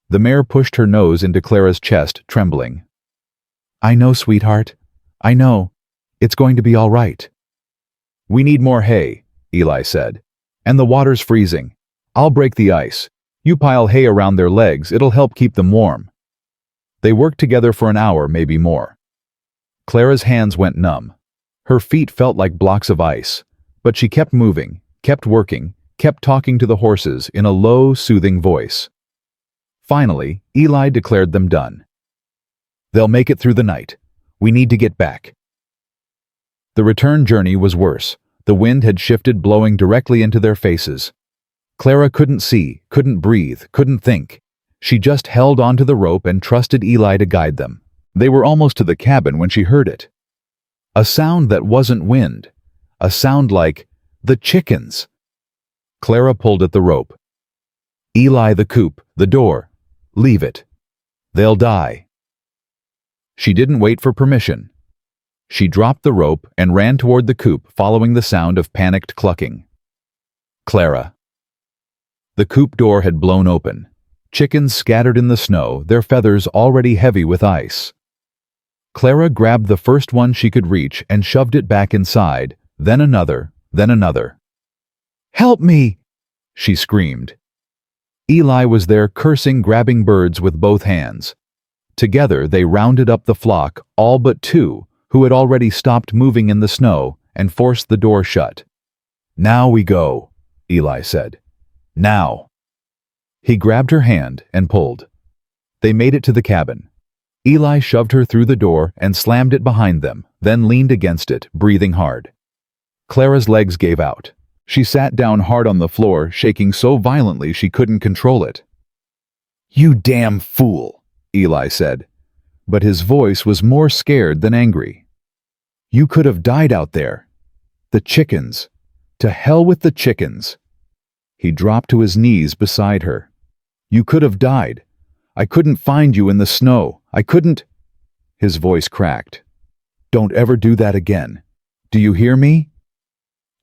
The mare pushed her nose into Clara's chest, trembling. "I know, sweetheart. I know. It's going to be all right." "We need more hay," Eli said. "And the water's freezing. I'll break the ice. You pile hay around their legs, it'll help keep them warm." They worked together for an hour, maybe more. Clara's hands went numb. Her feet felt like blocks of ice, but she kept moving, kept working, kept talking to the horses in a low, soothing voice. Finally, Eli declared them done. "They'll make it through the night. We need to get back." The return journey was worse. The wind had shifted, blowing directly into their faces. Clara couldn't see, couldn't breathe, couldn't think. She just held onto the rope and trusted Eli to guide them. They were almost to the cabin when she heard it. A sound that wasn't wind. A sound like the chickens. Clara pulled at the rope. "Eli, the coop, the door. Leave it. They'll die." She didn't wait for permission. She dropped the rope and ran toward the coop, following the sound of panicked clucking. Clara. The coop door had blown open. Chickens scattered in the snow, their feathers already heavy with ice. Clara grabbed the first one she could reach and shoved it back inside, then another, then another. "Help me!" she screamed. Eli was there cursing, grabbing birds with both hands. Together they rounded up the flock, all but two, who had already stopped moving in the snow, and forced the door shut. "Now we go," Eli said. "Now." He grabbed her hand and pulled. They made it to the cabin. Eli shoved her through the door and slammed it behind them, then leaned against it, breathing hard. Clara's legs gave out. She sat down hard on the floor, shaking so violently she couldn't control it. "You damn fool," Eli said, but his voice was more scared than angry. "You could have died out there. The chickens. To hell with the chickens." He dropped to his knees beside her. "You could have died. I couldn't find you in the snow. I couldn't—" His voice cracked. "Don't ever do that again. Do you hear me?"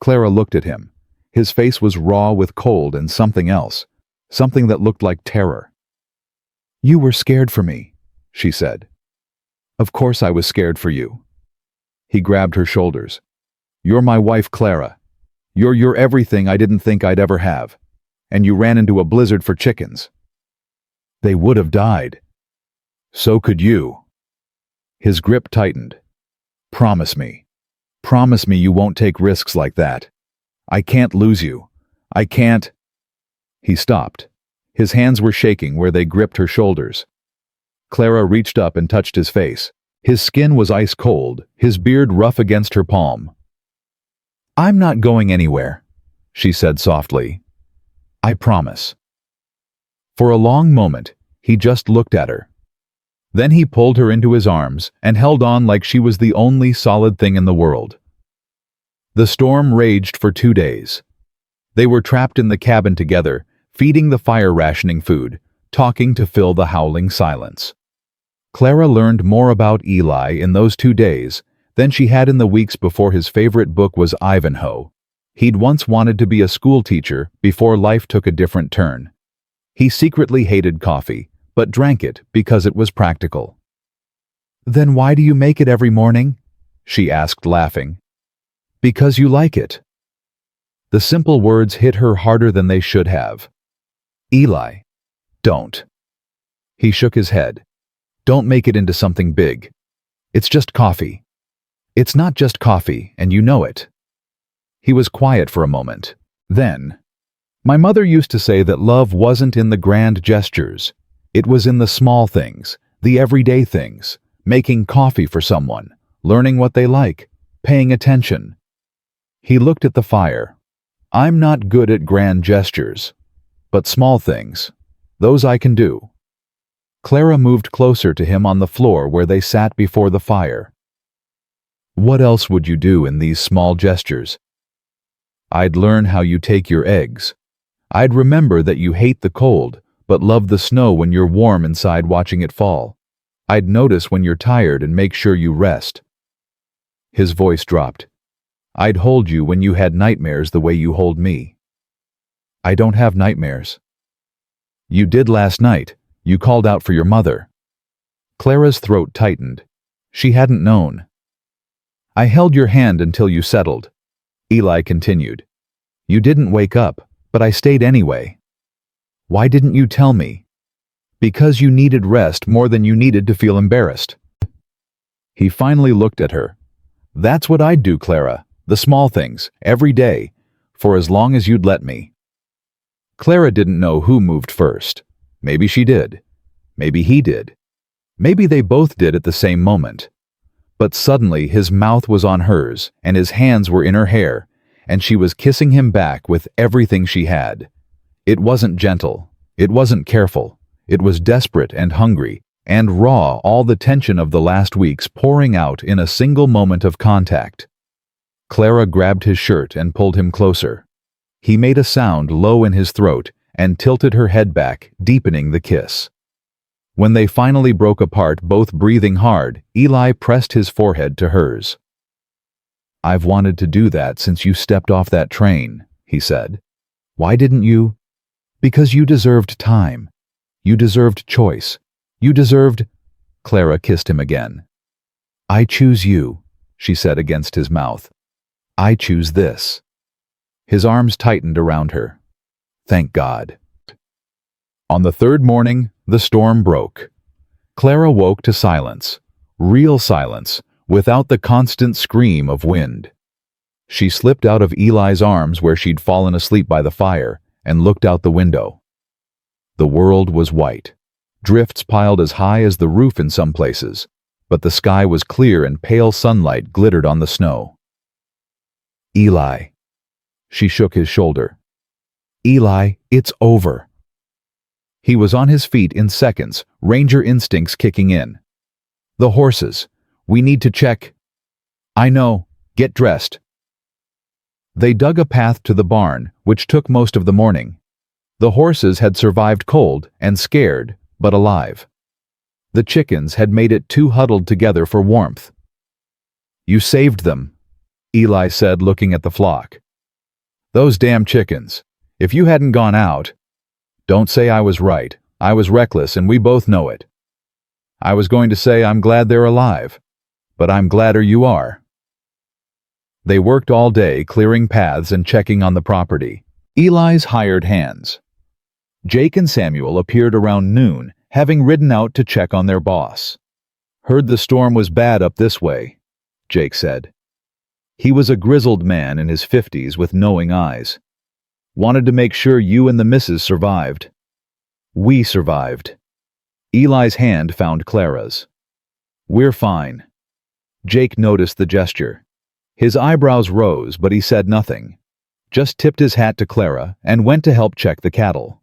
Clara looked at him. His face was raw with cold and something else, something that looked like terror. "You were scared for me," she said. "Of course I was scared for you." He grabbed her shoulders. "You're my wife, Clara. You're everything I didn't think I'd ever have. And you ran into a blizzard for chickens. They would have died. So could you." His grip tightened. "Promise me. Promise me you won't take risks like that. I can't lose you. I can't—" He stopped. His hands were shaking where they gripped her shoulders. Clara reached up and touched his face. His skin was ice cold, his beard rough against her palm. "I'm not going anywhere," she said softly. "I promise." For a long moment, he just looked at her. Then he pulled her into his arms and held on like she was the only solid thing in the world. The storm raged for 2 days. They were trapped in the cabin together, feeding the fire rationing food, talking to fill the howling silence. Clara learned more about Eli in those 2 days than she had in the weeks before. His favorite book was Ivanhoe. He'd once wanted to be a school teacher before life took a different turn. He secretly hated coffee, but drank it because it was practical. "Then why do you make it every morning?" she asked, laughing. "Because you like it." The simple words hit her harder than they should have. "Eli, don't." He shook his head. "Don't make it into something big. It's just coffee. It's not just coffee, and you know it." He was quiet for a moment. Then, "My mother used to say that love wasn't in the grand gestures. It was in the small things, the everyday things, making coffee for someone, learning what they like, paying attention." He looked at the fire. "I'm not good at grand gestures, but small things, those I can do." Clara moved closer to him on the floor where they sat before the fire. "What else would you do in these small gestures?" "I'd learn how you take your eggs. I'd remember that you hate the cold, but love the snow when you're warm inside watching it fall. I'd notice when you're tired and make sure you rest." His voice dropped. "I'd hold you when you had nightmares the way you hold me." "I don't have nightmares." "You did last night. You called out for your mother." Clara's throat tightened. She hadn't known. "I held your hand until you settled," Eli continued. "You didn't wake up, but I stayed anyway." "Why didn't you tell me?" "Because you needed rest more than you needed to feel embarrassed." He finally looked at her. "That's what I'd do, Clara. The small things, every day, for as long as you'd let me." Clara didn't know who moved first. Maybe she did. Maybe he did. Maybe they both did at the same moment. But suddenly his mouth was on hers, and his hands were in her hair, and she was kissing him back with everything she had. It wasn't gentle. It wasn't careful. It was desperate and hungry, and raw, all the tension of the last weeks pouring out in a single moment of contact. Clara grabbed his shirt and pulled him closer. He made a sound low in his throat and tilted her head back, deepening the kiss. When they finally broke apart, both breathing hard, Eli pressed his forehead to hers. "I've wanted to do that since you stepped off that train," he said. Why didn't you? Because you deserved time. You deserved choice. You deserved... Clara kissed him again. I choose you, she said against his mouth. I choose this. His arms tightened around her. Thank God. On the third morning, the storm broke. Clara woke to silence, real silence, without the constant scream of wind. She slipped out of Eli's arms where she'd fallen asleep by the fire and looked out the window. The world was white, drifts piled as high as the roof in some places, but the sky was clear and pale sunlight glittered on the snow. Eli. She shook his shoulder. Eli, it's over. He was on his feet in seconds, ranger instincts kicking in. The horses. We need to check. I know. Get dressed. They dug a path to the barn, which took most of the morning. The horses had survived cold and scared, but alive. The chickens had made it too huddled together for warmth. You saved them, Eli said, looking at the flock. Those damn chickens. If you hadn't gone out... Don't say I was right. I was reckless, and we both know it. I was going to say I'm glad they're alive, but I'm gladder you are. They worked all day, clearing paths and checking on the property. Eli's hired hands. Jake and Samuel appeared around noon, having ridden out to check on their boss. Heard the storm was bad up this way, Jake said. He was a grizzled man in his 50s with knowing eyes. Wanted to make sure you and the missus survived. We survived. Eli's hand found Clara's. We're fine. Jake noticed the gesture. His eyebrows rose, but he said nothing. Just tipped his hat to Clara and went to help check the cattle.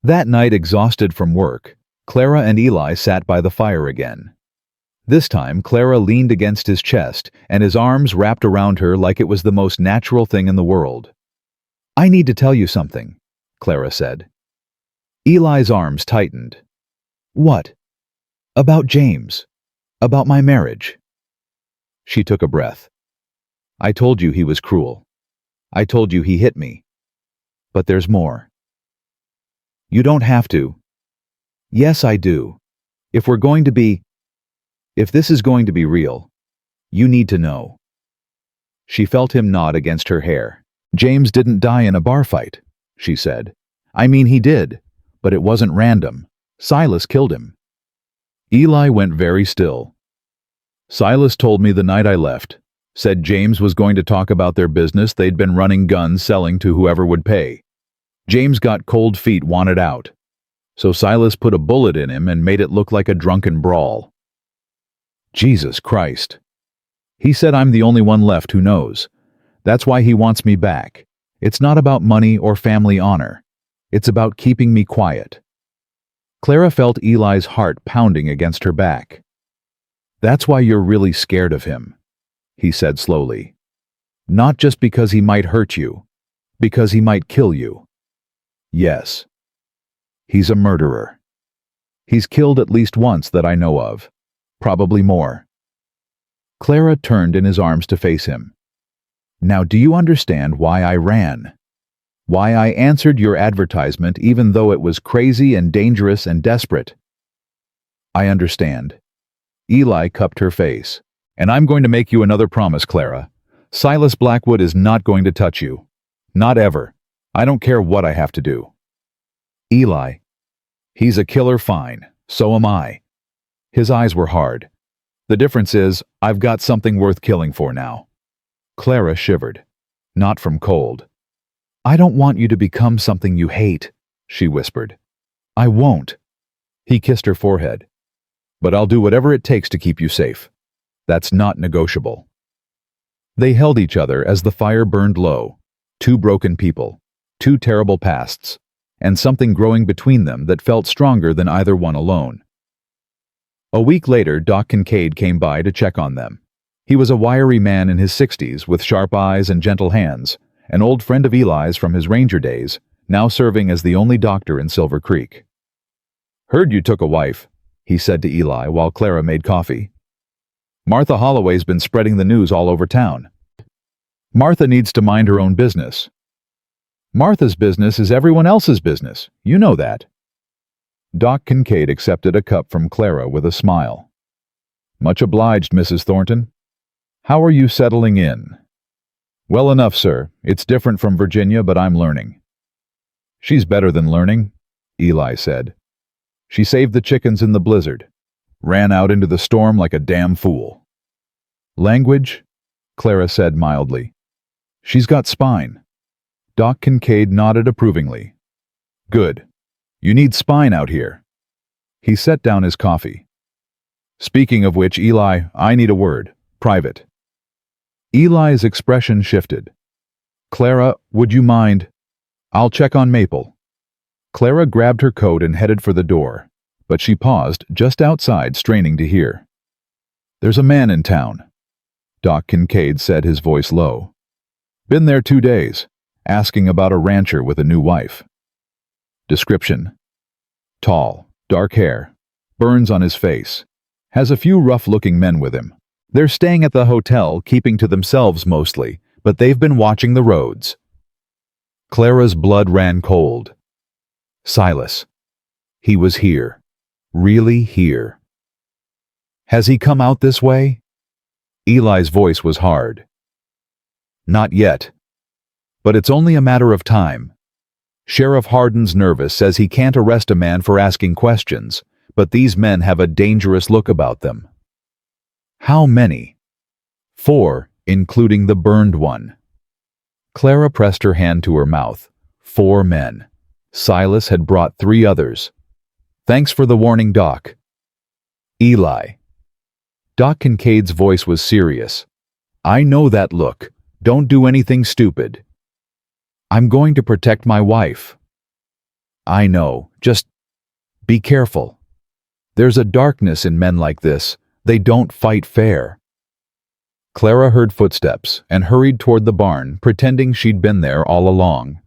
That night, exhausted from work, Clara and Eli sat by the fire again. This time, Clara leaned against his chest and his arms wrapped around her like it was the most natural thing in the world. I need to tell you something, Clara said. Eli's arms tightened. What? About James. About my marriage. She took a breath. I told you he was cruel. I told you he hit me. But there's more. You don't have to. Yes, I do. If this is going to be real, you need to know. She felt him nod against her hair. James didn't die in a bar fight, she said. I mean, he did, but it wasn't random. Silas killed him. Eli went very still. Silas told me the night I left. Said James was going to talk about their business they'd been running guns selling to whoever would pay. James got cold feet, wanted out. So Silas put a bullet in him and made it look like a drunken brawl. Jesus Christ. He said I'm the only one left who knows. That's why he wants me back. It's not about money or family honor. It's about keeping me quiet. Clara felt Eli's heart pounding against her back. That's why you're really scared of him, he said slowly. Not just because he might hurt you, because he might kill you. Yes. He's a murderer. He's killed at least once that I know of, probably more. Clara turned in his arms to face him. Now, do you understand why I ran? Why I answered your advertisement even though it was crazy and dangerous and desperate? I understand. Eli cupped her face. And I'm going to make you another promise, Clara. Silas Blackwood is not going to touch you. Not ever. I don't care what I have to do. Eli. He's a killer, fine. So am I. His eyes were hard. The difference is, I've got something worth killing for now. Clara shivered. Not from cold. I don't want you to become something you hate, she whispered. I won't. He kissed her forehead. But I'll do whatever it takes to keep you safe. That's not negotiable. They held each other as the fire burned low. Two broken people, two terrible pasts, and something growing between them that felt stronger than either one alone. A week later, Doc Kincaid came by to check on them. He was a wiry man in his 60s with sharp eyes and gentle hands, an old friend of Eli's from his ranger days, now serving as the only doctor in Silver Creek. Heard you took a wife, he said to Eli while Clara made coffee. Martha Holloway's been spreading the news all over town. Martha needs to mind her own business. Martha's business is everyone else's business. You know that. Doc Kincaid accepted a cup from Clara with a smile. Much obliged, Mrs. Thornton. How are you settling in? Well enough, sir. It's different from Virginia, but I'm learning. She's better than learning, Eli said. She saved the chickens in the blizzard. Ran out into the storm like a damn fool. Language? Clara said mildly. She's got spine. Doc Kincaid nodded approvingly. Good. You need spine out here. He set down his coffee. Speaking of which, Eli, I need a word. Private. Eli's expression shifted. Clara, would you mind? I'll check on Maple. Clara grabbed her coat and headed for the door, but she paused just outside, straining to hear. There's a man in town. Doc Kincaid said, his voice low. Been there 2 days, asking about a rancher with a new wife. Description. Tall, dark hair, burns on his face. Has a few rough-looking men with him. They're staying at the hotel, keeping to themselves mostly, but they've been watching the roads. Clara's blood ran cold. Silas. He was here. Really here. Has he come out this way? Eli's voice was hard. Not yet. But it's only a matter of time. Sheriff Hardin's nervous, says he can't arrest a man for asking questions, but these men have a dangerous look about them. How many? 4, including the burned one. Clara pressed her hand to her mouth. 4 men. Silas had brought 3 others. Thanks for the warning, Doc. Eli. Doc Kincaid's voice was serious. I know that look. Don't do anything stupid. I'm going to protect my wife. I know. Just be careful. There's a darkness in men like this. They don't fight fair. Clara heard footsteps and hurried toward the barn, pretending she'd been there all along.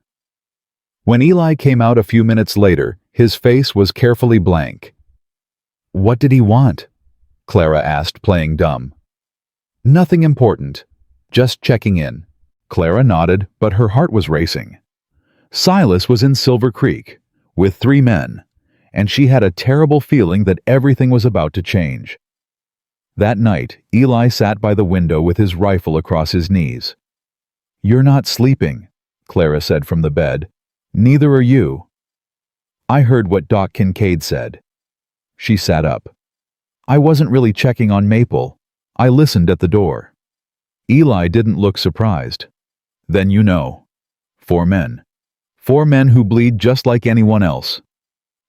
When Eli came out a few minutes later, his face was carefully blank. What did he want? Clara asked, playing dumb. Nothing important. Just checking in. Clara nodded, but her heart was racing. Silas was in Silver Creek, with 3 men, and she had a terrible feeling that everything was about to change. That night, Eli sat by the window with his rifle across his knees. You're not sleeping, Clara said from the bed. Neither are you. I heard what Doc Kincaid said. She sat up. I wasn't really checking on Maple. I listened at the door. Eli didn't look surprised. Then you know. 4 men. 4 men who bleed just like anyone else.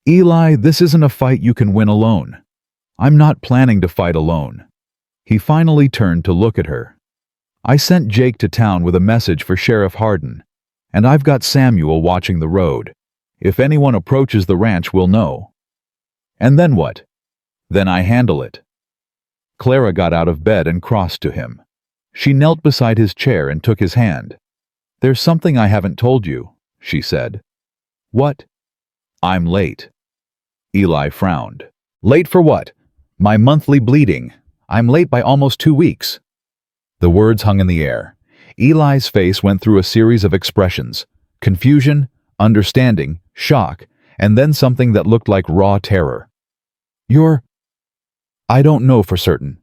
Eli, this isn't a fight you can win alone. I'm not planning to fight alone. He finally turned to look at her. I sent Jake to town with a message for Sheriff Hardin, and I've got Samuel watching the road. If anyone approaches the ranch, we'll know. And then what? Then I handle it. Clara got out of bed and crossed to him. She knelt beside his chair and took his hand. There's something I haven't told you, she said. What? I'm late. Eli frowned. Late for what? My monthly bleeding. I'm late by almost 2 weeks. The words hung in the air. Eli's face went through a series of expressions. Confusion, understanding, shock, and then something that looked like raw terror. I don't know for certain,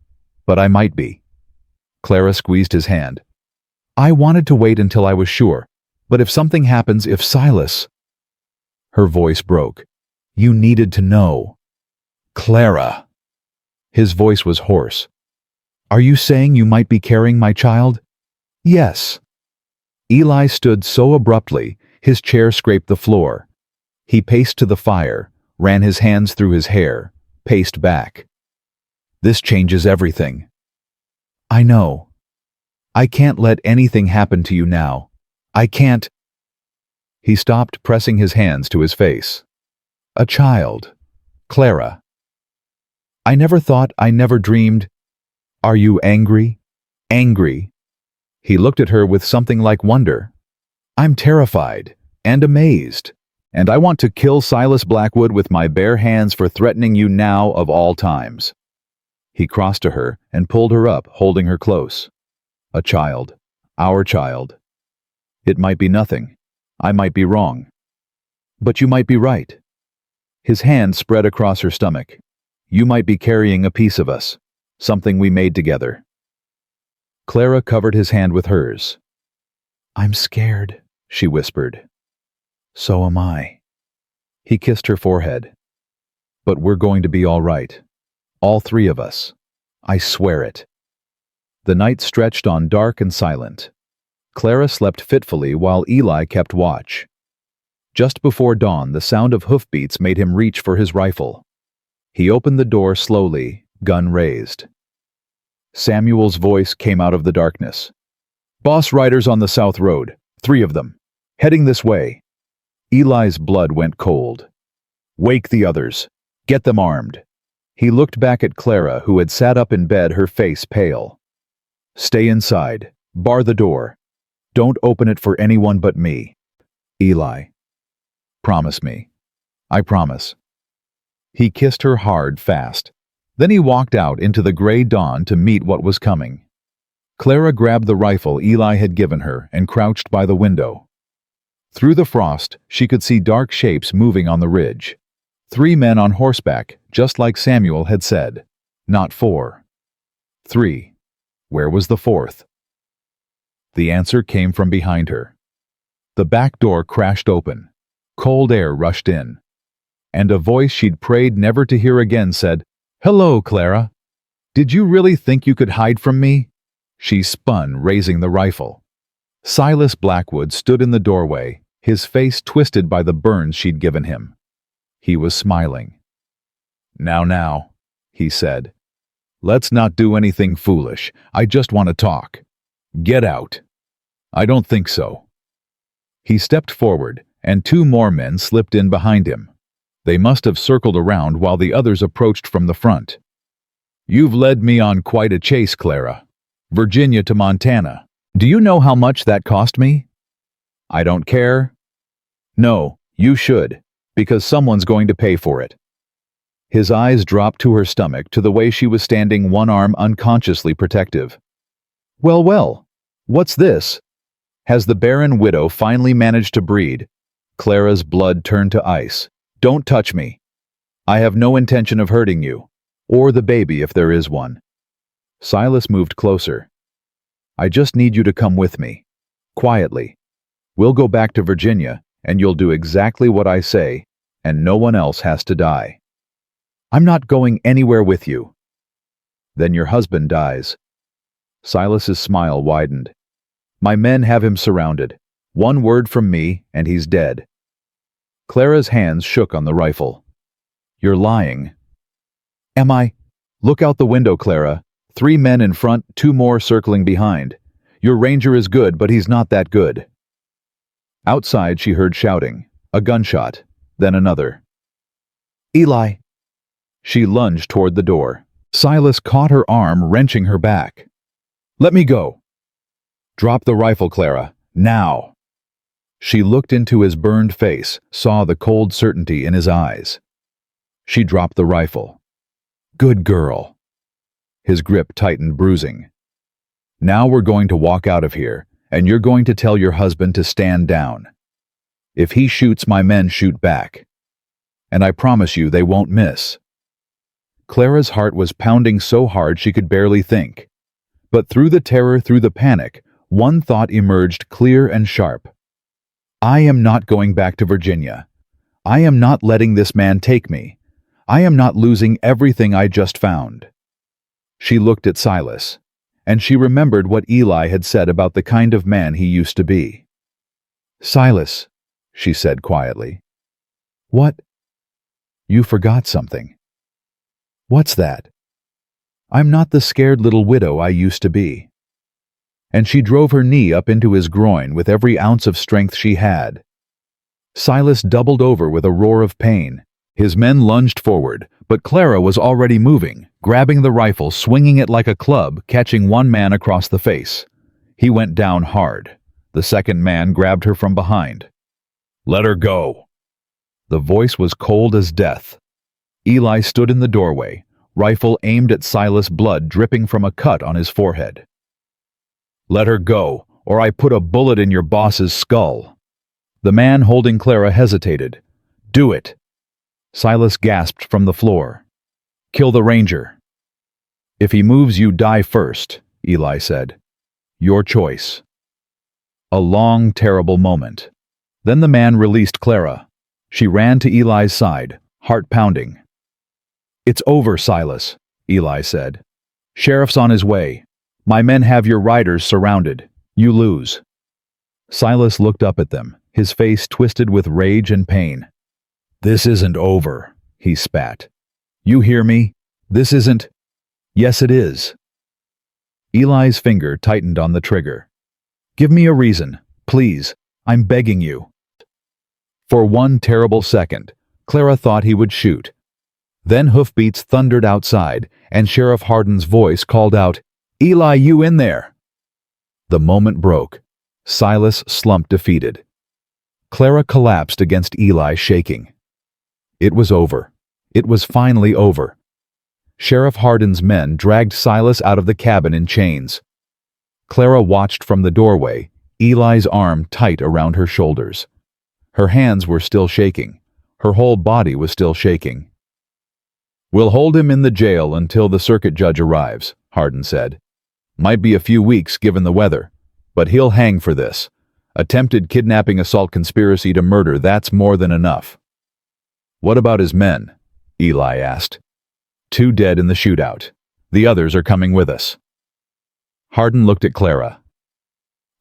but I might be. Clara squeezed his hand. I wanted to wait until I was sure, but if something happens, if Silas... Her voice broke. You needed to know. Clara. His voice was hoarse. Are you saying you might be carrying my child? Yes. Eli stood so abruptly, his chair scraped the floor. He paced to the fire, ran his hands through his hair, paced back. This changes everything. I know. I can't let anything happen to you now. I can't. He stopped, pressing his hands to his face. A child. Clara. I never thought, I never dreamed. Are you angry? Angry. He looked at her with something like wonder. I'm terrified and amazed, and I want to kill Silas Blackwood with my bare hands for threatening you now of all times. He crossed to her and pulled her up, holding her close. A child. Our child. It might be nothing. I might be wrong. But you might be right. His hand spread across her stomach. You might be carrying a piece of us, something we made together. Clara covered his hand with hers. I'm scared, she whispered. So am I. He kissed her forehead. But we're going to be all right. All three of us. I swear it. The night stretched on dark and silent. Clara slept fitfully while Eli kept watch. Just before dawn, the sound of hoofbeats made him reach for his rifle. He opened the door slowly, gun raised. Samuel's voice came out of the darkness. Boss riders on the South Road, 3 of them. Heading this way. Eli's blood went cold. Wake the others. Get them armed. He looked back at Clara, who had sat up in bed, her face pale. Stay inside. Bar the door. Don't open it for anyone but me. Eli. Promise me. I promise. He kissed her hard, fast. Then he walked out into the gray dawn to meet what was coming. Clara grabbed the rifle Eli had given her and crouched by the window. Through the frost, she could see dark shapes moving on the ridge. 3 men on horseback, just like Samuel had said. Not 4. 3. Where was the 4th? The answer came from behind her. The back door crashed open. Cold air rushed in. And a voice she'd prayed never to hear again said, Hello, Clara. Did you really think you could hide from me? She spun, raising the rifle. Silas Blackwood stood in the doorway, his face twisted by the burns she'd given him. He was smiling. Now, he said. Let's not do anything foolish. I just want to talk. Get out. I don't think so. He stepped forward, and 2 more men slipped in behind him. They must have circled around while the others approached from the front. You've led me on quite a chase, Clara. Virginia to Montana. Do you know how much that cost me? I don't care. No, you should, because someone's going to pay for it. His eyes dropped to her stomach, to the way she was standing, one arm unconsciously protective. Well, what's this? Has the barren widow finally managed to breed? Clara's blood turned to ice. Don't touch me. I have no intention of hurting you, or the baby if there is one. Silas moved closer. I just need you to come with me. Quietly. We'll go back to Virginia, and you'll do exactly what I say, and no one else has to die. I'm not going anywhere with you. Then your husband dies. Silas's smile widened. My men have him surrounded. 1 word from me, and he's dead. Clara's hands shook on the rifle. You're lying. Am I? Look out the window, Clara. 3 men in front, 2 more circling behind. Your ranger is good, but he's not that good. Outside she heard shouting, a gunshot, then another. Eli. She lunged toward the door. Silas caught her arm, wrenching her back. Let me go. Drop the rifle, Clara. Now. She looked into his burned face, saw the cold certainty in his eyes. She dropped the rifle. Good girl. His grip tightened, bruising. Now we're going to walk out of here, and you're going to tell your husband to stand down. If he shoots, my men shoot back. And I promise you they won't miss. Clara's heart was pounding so hard she could barely think. But through the terror, through the panic, one thought emerged clear and sharp. I am not going back to Virginia. I am not letting this man take me. I am not losing everything I just found. She looked at Silas, and she remembered what Eli had said about the kind of man he used to be. Silas, she said quietly. What? You forgot something. What's that? I'm not the scared little widow I used to be. And she drove her knee up into his groin with every ounce of strength she had. Silas doubled over with a roar of pain. His men lunged forward, but Clara was already moving, grabbing the rifle, swinging it like a club, catching one man across the face. He went down hard. The second man grabbed her from behind. Let her go. The voice was cold as death. Eli stood in the doorway, rifle aimed at Silas, blood dripping from a cut on his forehead. Let her go, or I put a bullet in your boss's skull. The man holding Clara hesitated. "Do it!" Silas gasped from the floor. "Kill the ranger." "If he moves, you die first," Eli said. "Your choice." A long, terrible moment. Then the man released Clara. She ran to Eli's side, heart pounding. "It's over, Silas," Eli said. "Sheriff's on his way. My men have your riders surrounded. You lose." Silas looked up at them, his face twisted with rage and pain. "This isn't over," he spat. "You hear me? This isn't—" "Yes, it is." Eli's finger tightened on the trigger. "Give me a reason, please. I'm begging you." For one terrible second, Clara thought he would shoot. Then hoofbeats thundered outside, and Sheriff Hardin's voice called out, "Eli, you in there?" The moment broke. Silas slumped defeated. Clara collapsed against Eli, shaking. It was over. It was finally over. Sheriff Hardin's men dragged Silas out of the cabin in chains. Clara watched from the doorway, Eli's arm tight around her shoulders. Her hands were still shaking. Her whole body was still shaking. "We'll hold him in the jail until the circuit judge arrives," Hardin said. "Might be a few weeks given the weather, but he'll hang for this. Attempted kidnapping, assault, conspiracy to murder, that's more than enough." "What about his men?" Eli asked. "2 dead in the shootout. The others are coming with us." Hardin looked at Clara.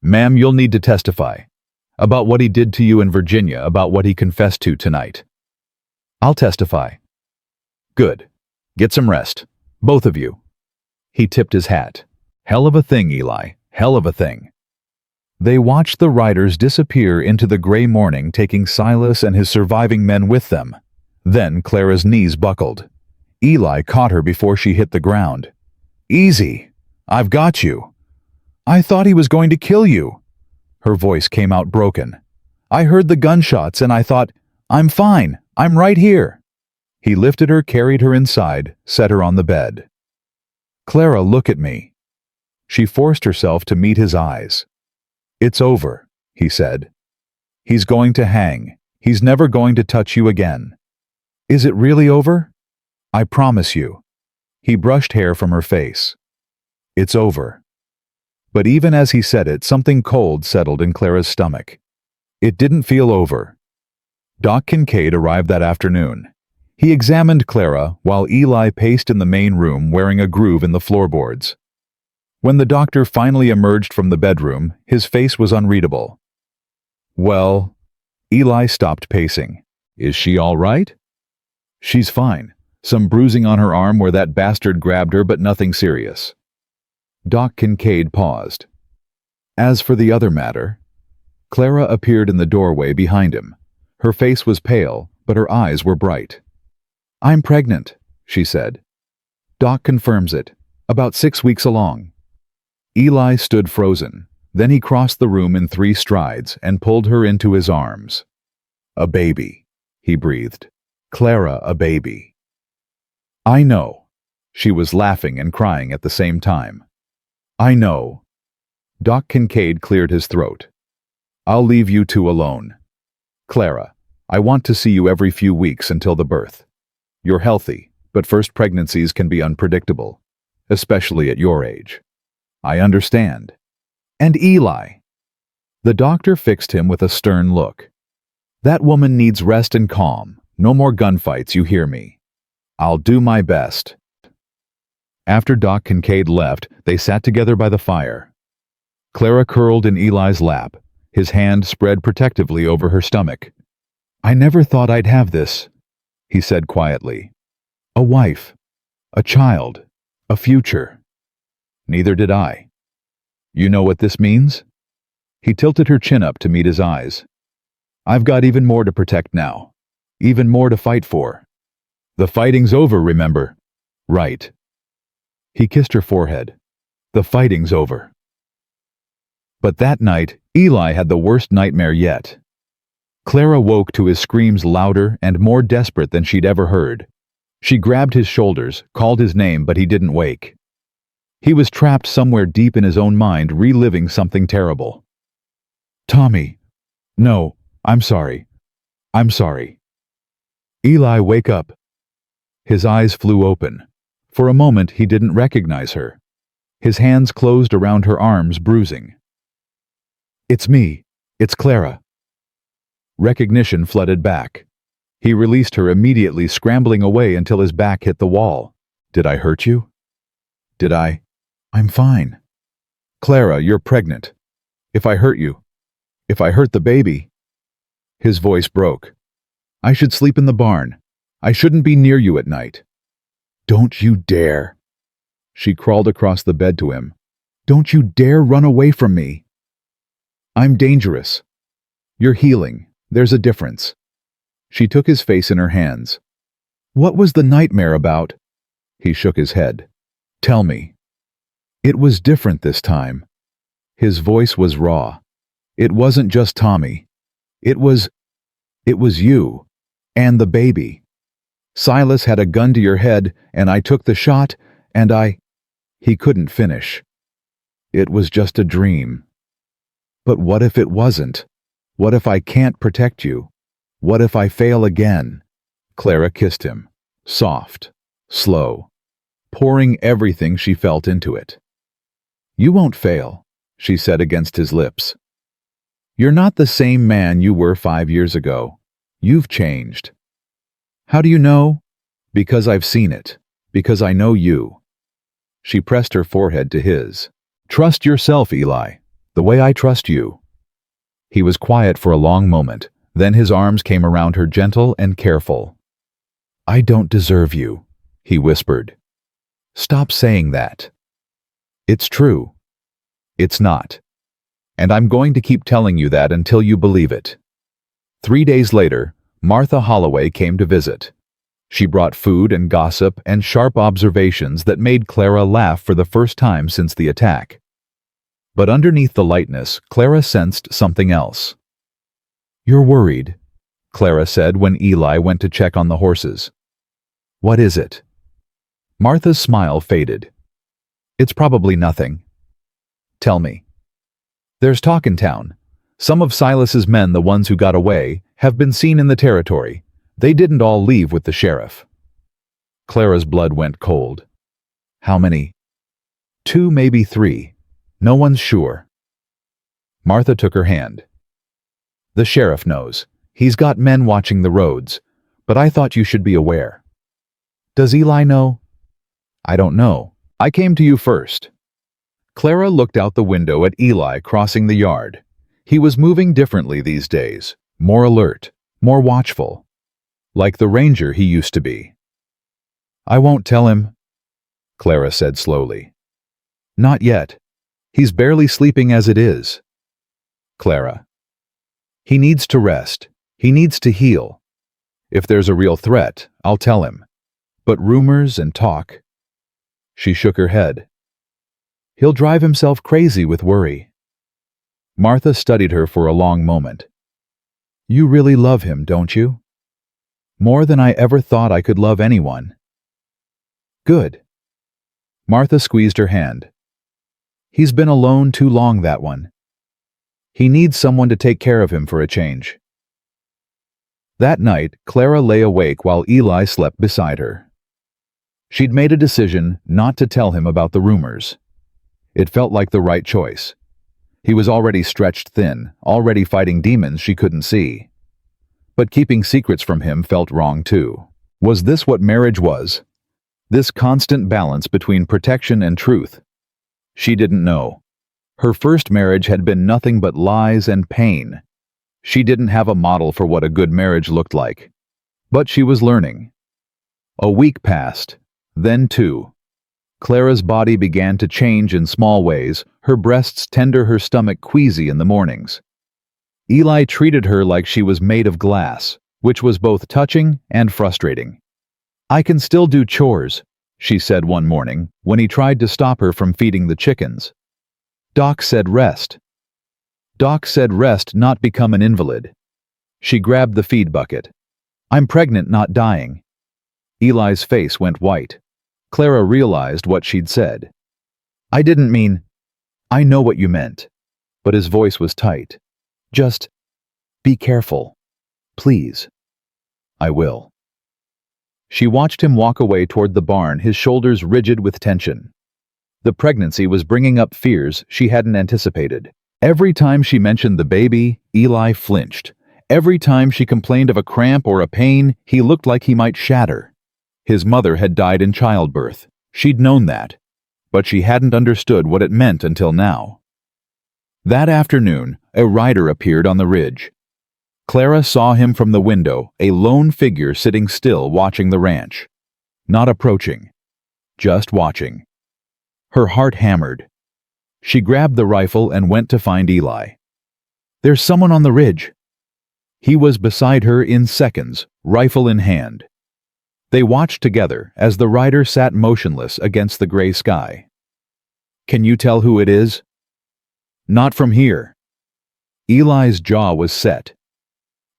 "Ma'am, you'll need to testify. About what he did to you in Virginia, about what he confessed to tonight." "I'll testify." "Good. Get some rest. Both of you." He tipped his hat. "Hell of a thing, Eli. Hell of a thing." They watched the riders disappear into the gray morning, taking Silas and his surviving men with them. Then Clara's knees buckled. Eli caught her before she hit the ground. "Easy. I've got you." "I thought he was going to kill you." Her voice came out broken. "I heard the gunshots and I thought, I'm fine. I'm right here." He lifted her, carried her inside, set her on the bed. "Clara, look at me." She forced herself to meet his eyes. "It's over," he said. "He's going to hang. He's never going to touch you again." "Is it really over?" "I promise you." He brushed hair from her face. "It's over." But even as he said it, something cold settled in Clara's stomach. It didn't feel over. Doc Kincaid arrived that afternoon. He examined Clara while Eli paced in the main room wearing a groove in the floorboards. When the doctor finally emerged from the bedroom, his face was unreadable. "Well," Eli stopped pacing. "Is she all right?" "She's fine. Some bruising on her arm where that bastard grabbed her, but nothing serious." Doc Kincaid paused. "As for the other matter..." Clara appeared in the doorway behind him. Her face was pale, but her eyes were bright. "I'm pregnant," she said. "Doc confirms it. About 6 weeks along." Eli stood frozen. Then he crossed the room in 3 strides and pulled her into his arms. "A baby," he breathed. "Clara, a baby." "I know." She was laughing and crying at the same time. "I know." Doc Kincaid cleared his throat. "I'll leave you 2 alone. Clara, I want to see you every few weeks until the birth. You're healthy, but first pregnancies can be unpredictable, especially at your age. I understand. And Eli." The doctor fixed him with a stern look. "That woman needs rest and calm. No more gunfights, you hear me? I'll do my best." After Doc Kincaid left, they sat together by the fire. Clara curled in Eli's lap, his hand spread protectively over her stomach. "I never thought I'd have this," he said quietly. "A wife, a child, a future." "Neither did I. You know what this means?" He tilted her chin up to meet his eyes. "I've got even more to protect now. Even more to fight for. The fighting's over, remember?" "Right." He kissed her forehead. "The fighting's over." But that night, Eli had the worst nightmare yet. Clara woke to his screams louder and more desperate than she'd ever heard. She grabbed his shoulders, called his name, but he didn't wake. He was trapped somewhere deep in his own mind, reliving something terrible. "Tommy. No, I'm sorry. I'm sorry. Eli, wake up. His eyes flew open. For a moment, he didn't recognize her. His hands closed around her arms, bruising. It's me. It's Clara. Recognition flooded back. He released her immediately, scrambling away until his back hit the wall. Did I hurt you? Did I? I'm fine. Clara, you're pregnant. If I hurt you, if I hurt the baby. His voice broke. I should sleep in the barn. I shouldn't be near you at night. Don't you dare. She crawled across the bed to him. Don't you dare run away from me. I'm dangerous. You're healing. There's a difference. She took his face in her hands. What was the nightmare about? He shook his head. Tell me. It was different this time. His voice was raw. It wasn't just Tommy. It was you. And the baby. Silas had a gun to your head, and I took the shot, and He couldn't finish. It was just a dream. But what if it wasn't? What if I can't protect you? What if I fail again? Clara kissed him, soft, slow, pouring everything she felt into it. You won't fail, she said against his lips. You're not the same man you were 5 years ago. You've changed. How do you know? Because I've seen it. Because I know you. She pressed her forehead to his. Trust yourself, Eli, the way I trust you. He was quiet for a long moment, then his arms came around her, gentle and careful. I don't deserve you, he whispered. Stop saying that. It's true. It's not. And I'm going to keep telling you that until you believe it. 3 days later, Martha Holloway came to visit. She brought food and gossip and sharp observations that made Clara laugh for the first time since the attack. But underneath the lightness, Clara sensed something else. You're worried, Clara said when Eli went to check on the horses. What is it? Martha's smile faded. It's probably nothing. Tell me. There's talk in town. Some of Silas's men, the ones who got away, have been seen in the territory. They didn't all leave with the sheriff. Clara's blood went cold. How many? 2, maybe 3. No one's sure. Martha took her hand. The sheriff knows. He's got men watching the roads. But I thought you should be aware. Does Eli know? I don't know. I came to you first. Clara looked out the window at Eli crossing the yard. He was moving differently these days, more alert, more watchful, like the ranger he used to be. I won't tell him, Clara said slowly. Not yet. He's barely sleeping as it is. Clara. He needs to rest. He needs to heal. If there's a real threat, I'll tell him. But rumors and talk. She shook her head. He'll drive himself crazy with worry. Martha studied her for a long moment. You really love him, don't you? More than I ever thought I could love anyone. Good. Martha squeezed her hand. He's been alone too long, that one. He needs someone to take care of him for a change. That night, Clara lay awake while Eli slept beside her. She'd made a decision not to tell him about the rumors. It felt like the right choice. He was already stretched thin, already fighting demons she couldn't see. But keeping secrets from him felt wrong too. Was this what marriage was? This constant balance between protection and truth? She didn't know. Her first marriage had been nothing but lies and pain. She didn't have a model for what a good marriage looked like. But she was learning. A week passed, then 2. Clara's body began to change in small ways, her breasts tender, her stomach queasy in the mornings. Eli treated her like she was made of glass, which was both touching and frustrating. I can still do chores, she said one morning when he tried to stop her from feeding the chickens. Doc said rest. Doc said rest, not become an invalid. She grabbed the feed bucket. I'm pregnant, not dying. Eli's face went white. Clara realized what she'd said. I didn't mean... I know what you meant. But his voice was tight. Just Be careful. Please. I will. She watched him walk away toward the barn, his shoulders rigid with tension. The pregnancy was bringing up fears she hadn't anticipated. Every time she mentioned the baby, Eli flinched. Every time she complained of a cramp or a pain, he looked like he might shatter. His mother had died in childbirth. She'd known that, but she hadn't understood what it meant until now. That afternoon, a rider appeared on the ridge. Clara saw him from the window, a lone figure sitting still watching the ranch. Not approaching, just watching. Her heart hammered. She grabbed the rifle and went to find Eli. There's someone on the ridge. He was beside her in seconds, rifle in hand. They watched together as the rider sat motionless against the gray sky. Can you tell who it is? Not from here. Eli's jaw was set.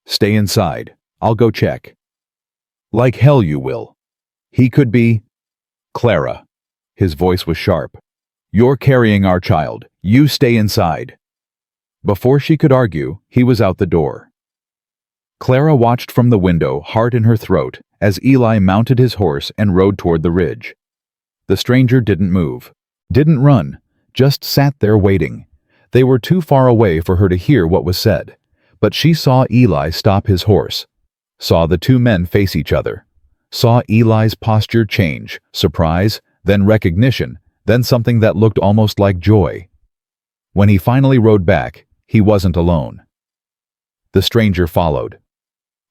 Stay inside. I'll go check. Like hell you will. He could be... Clara. His voice was sharp. You're carrying our child. You stay inside. Before she could argue, he was out the door. Clara watched from the window, heart in her throat, as Eli mounted his horse and rode toward the ridge. The stranger didn't move, didn't run, just sat there waiting. They were too far away for her to hear what was said, but she saw Eli stop his horse, saw the two men face each other, saw Eli's posture change, surprise, then recognition, then something that looked almost like joy. When he finally rode back, he wasn't alone. The stranger followed.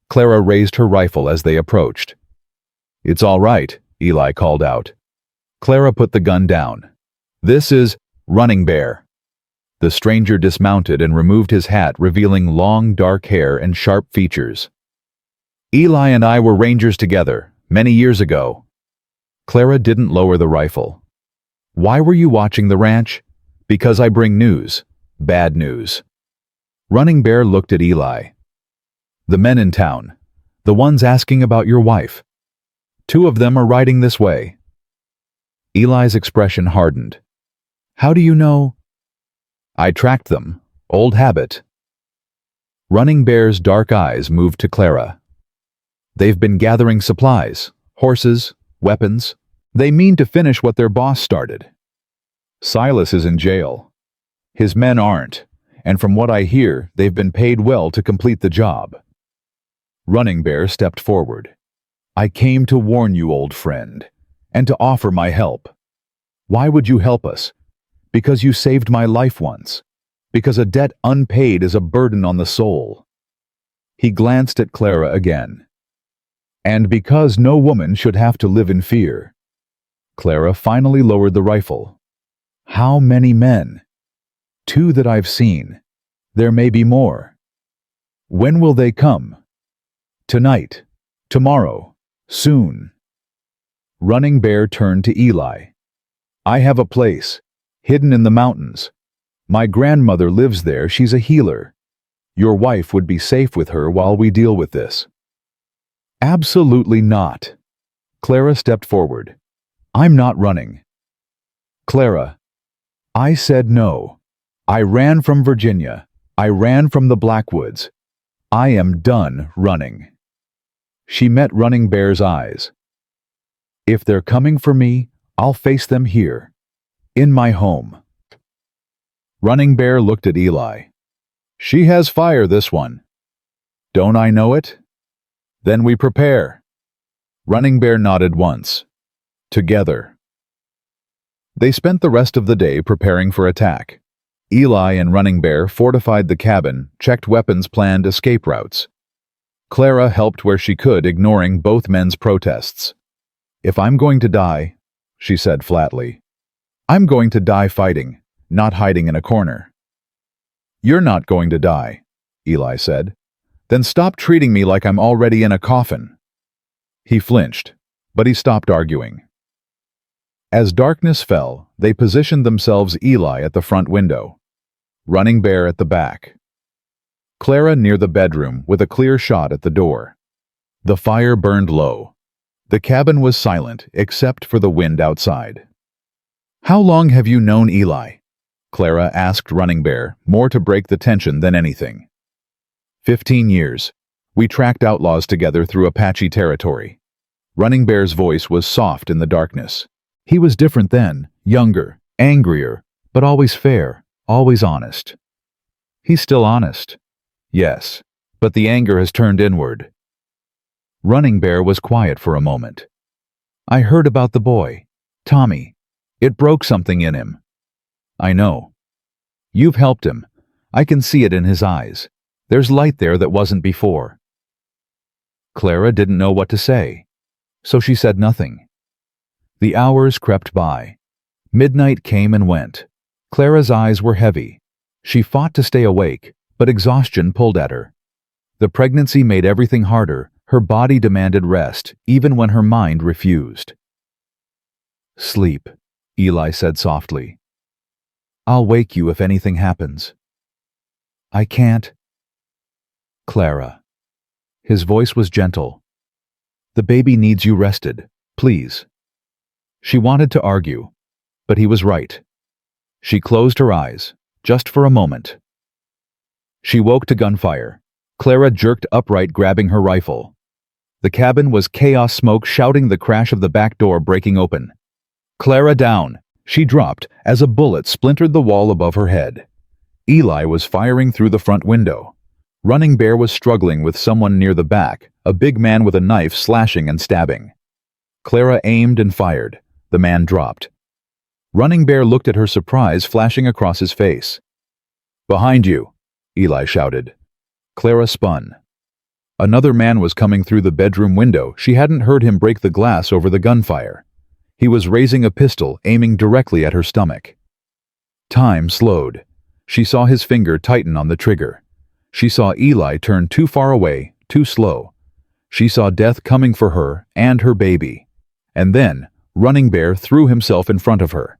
Clara raised her rifle as they approached. It's all right, Eli called out. Clara put the gun down. This is Running Bear. The stranger dismounted and removed his hat, revealing long, dark hair and sharp features. Eli and I were rangers together, many years ago. Clara didn't lower the rifle. Why were you watching the ranch? Because I bring news. Bad news. Running Bear looked at Eli. The men in town. The ones asking about your wife. 2 of them are riding this way. Eli's expression hardened. How do you know? I tracked them. Old habit. Running Bear's dark eyes moved to Clara. They've been gathering supplies, horses, weapons. They mean to finish what their boss started. Silas is in jail. His men aren't, and from what I hear, they've been paid well to complete the job. Running Bear stepped forward. I came to warn you, old friend, and to offer my help. Why would you help us? Because you saved my life once. Because a debt unpaid is a burden on the soul. He glanced at Clara again. And because no woman should have to live in fear. Clara finally lowered the rifle. How many men? 2 that I've seen. There may be more. When will they come? Tonight. Tomorrow. Soon. Running Bear turned to Eli. I have a place, hidden in the mountains. My grandmother lives there, she's a healer. Your wife would be safe with her while we deal with this. Absolutely not. Clara stepped forward. I'm not running. Clara. I said no. I ran from Virginia. I ran from the Blackwoods. I am done running. She met Running Bear's eyes. If they're coming for me, I'll face them here, in my home. Running Bear looked at Eli. She has fire, this one. Don't I know it? Then we prepare. Running Bear nodded once. Together. They spent the rest of the day preparing for attack. Eli and Running Bear fortified the cabin, checked weapons, planned escape routes. Clara helped where she could, ignoring both men's protests. If I'm going to die, she said flatly, I'm going to die fighting, not hiding in a corner. You're not going to die, Eli said. Then stop treating me like I'm already in a coffin. He flinched, but he stopped arguing. As darkness fell, they positioned themselves, Eli at the front window, Running Bear at the back. Clara near the bedroom with a clear shot at the door. The fire burned low. The cabin was silent except for the wind outside. How long have you known Eli? Clara asked Running Bear, more to break the tension than anything. 15 years. We tracked outlaws together through Apache territory. Running Bear's voice was soft in the darkness. He was different then, younger, angrier, but always fair, always honest. He's still honest. Yes, but the anger has turned inward. Running Bear was quiet for a moment. I heard about the boy, Tommy. It broke something in him. I know. You've helped him. I can see it in his eyes. There's light there that wasn't before. Clara didn't know what to say, so she said nothing. The hours crept by. Midnight came and went. Clara's eyes were heavy. She fought to stay awake, but exhaustion pulled at her. The pregnancy made everything harder. Her body demanded rest, even when her mind refused. Sleep, Eli said softly. I'll wake you if anything happens. I can't. Clara. His voice was gentle. The baby needs you rested, please. She wanted to argue, but he was right. She closed her eyes, just for a moment. She woke to gunfire. Clara jerked upright, grabbing her rifle. The cabin was chaos, smoke shouting, the crash of the back door breaking open. Clara down. She dropped as a bullet splintered the wall above her head. Eli was firing through the front window. Running Bear was struggling with someone near the back, a big man with a knife slashing and stabbing. Clara aimed and fired. The man dropped. Running Bear looked at her, surprise flashing across his face. Behind you, Eli shouted. Clara spun. Another man was coming through the bedroom window. She hadn't heard him break the glass over the gunfire. He was raising a pistol, aiming directly at her stomach. Time slowed. She saw his finger tighten on the trigger. She saw Eli turn too far away, too slow. She saw death coming for her and her baby. And then, Running Bear threw himself in front of her.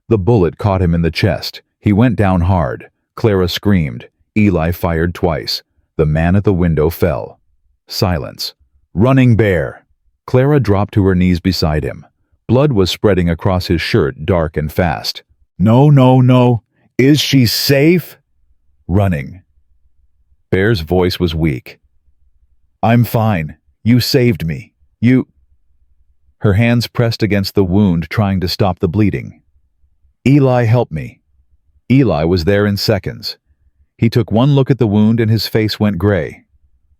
The bullet caught him in the chest. He went down hard. Clara screamed. Eli fired twice. The man at the window fell. Silence. Running Bear! Clara dropped to her knees beside him. Blood was spreading across his shirt, dark and fast. No, no, no. Is she safe? Running. Bear's voice was weak. I'm fine. You saved me. You... Her hands pressed against the wound, trying to stop the bleeding. Eli, help me. Eli was there in seconds. He took one look at the wound and his face went gray.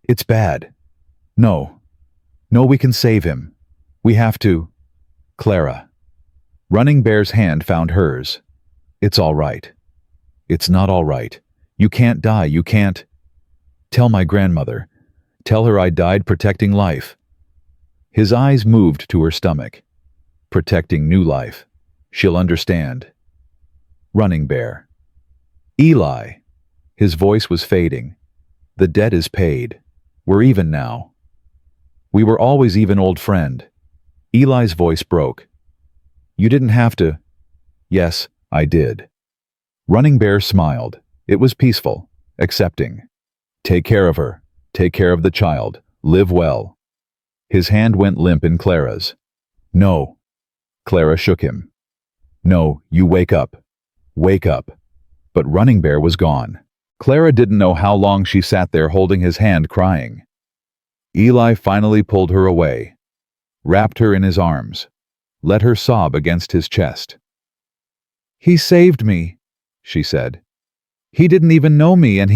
It's bad. No. No, we can save him. We have to. Clara. Running Bear's hand found hers. It's all right. It's not all right. You can't die, you can't. Tell my grandmother. Tell her I died protecting life. His eyes moved to her stomach. Protecting new life. She'll understand. Running Bear. Eli. His voice was fading. The debt is paid. We're even now. We were always even, old friend. Eli's voice broke. You didn't have to. Yes, I did. Running Bear smiled. It was peaceful, accepting. Take care of her. Take care of the child. Live well. His hand went limp in Clara's. No. Clara shook him. No, you wake up. Wake up. But Running Bear was gone. Clara didn't know how long she sat there holding his hand, crying. Eli finally pulled her away, wrapped her in his arms, let her sob against his chest. He saved me, she said. He didn't even know me, and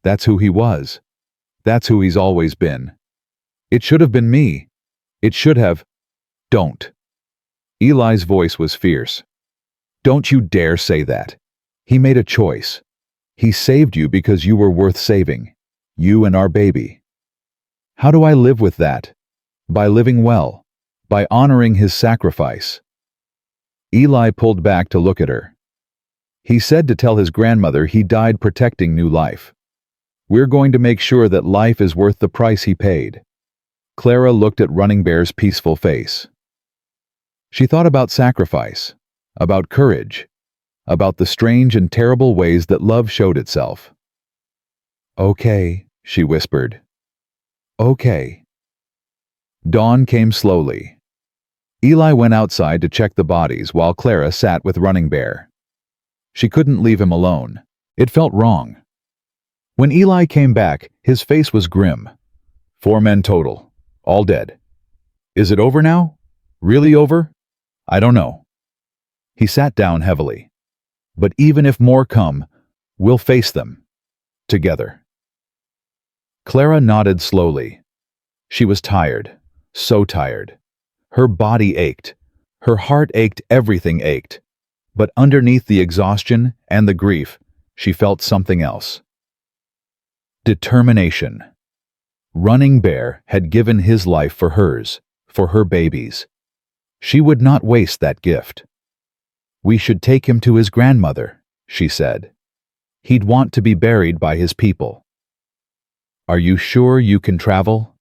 that's who he was. That's who he's always been. It should have been me. It should have. Don't. Eli's voice was fierce. Don't you dare say that. He made a choice. He saved you because you were worth saving. You and our baby. How do I live with that? By living well. By honoring his sacrifice. Eli pulled back to look at her. He said to tell his grandmother he died protecting new life. We're going to make sure that life is worth the price he paid. Clara looked at Running Bear's peaceful face. She thought about sacrifice, about courage, about the strange and terrible ways that love showed itself. Okay, she whispered. Okay. Dawn came slowly. Eli went outside to check the bodies while Clara sat with Running Bear. She couldn't leave him alone. It felt wrong. When Eli came back, his face was grim. 4 men total. All dead. Is it over now? Really over? I don't know. He sat down heavily. But even if more come, we'll face them. Together. Clara nodded slowly. She was tired. So tired. Her body ached. Her heart ached, everything ached. But underneath the exhaustion and the grief, she felt something else. Determination. Running Bear had given his life for hers, for her babies. She would not waste that gift. We should take him to his grandmother, she said. He'd want to be buried by his people. Are you sure you can travel?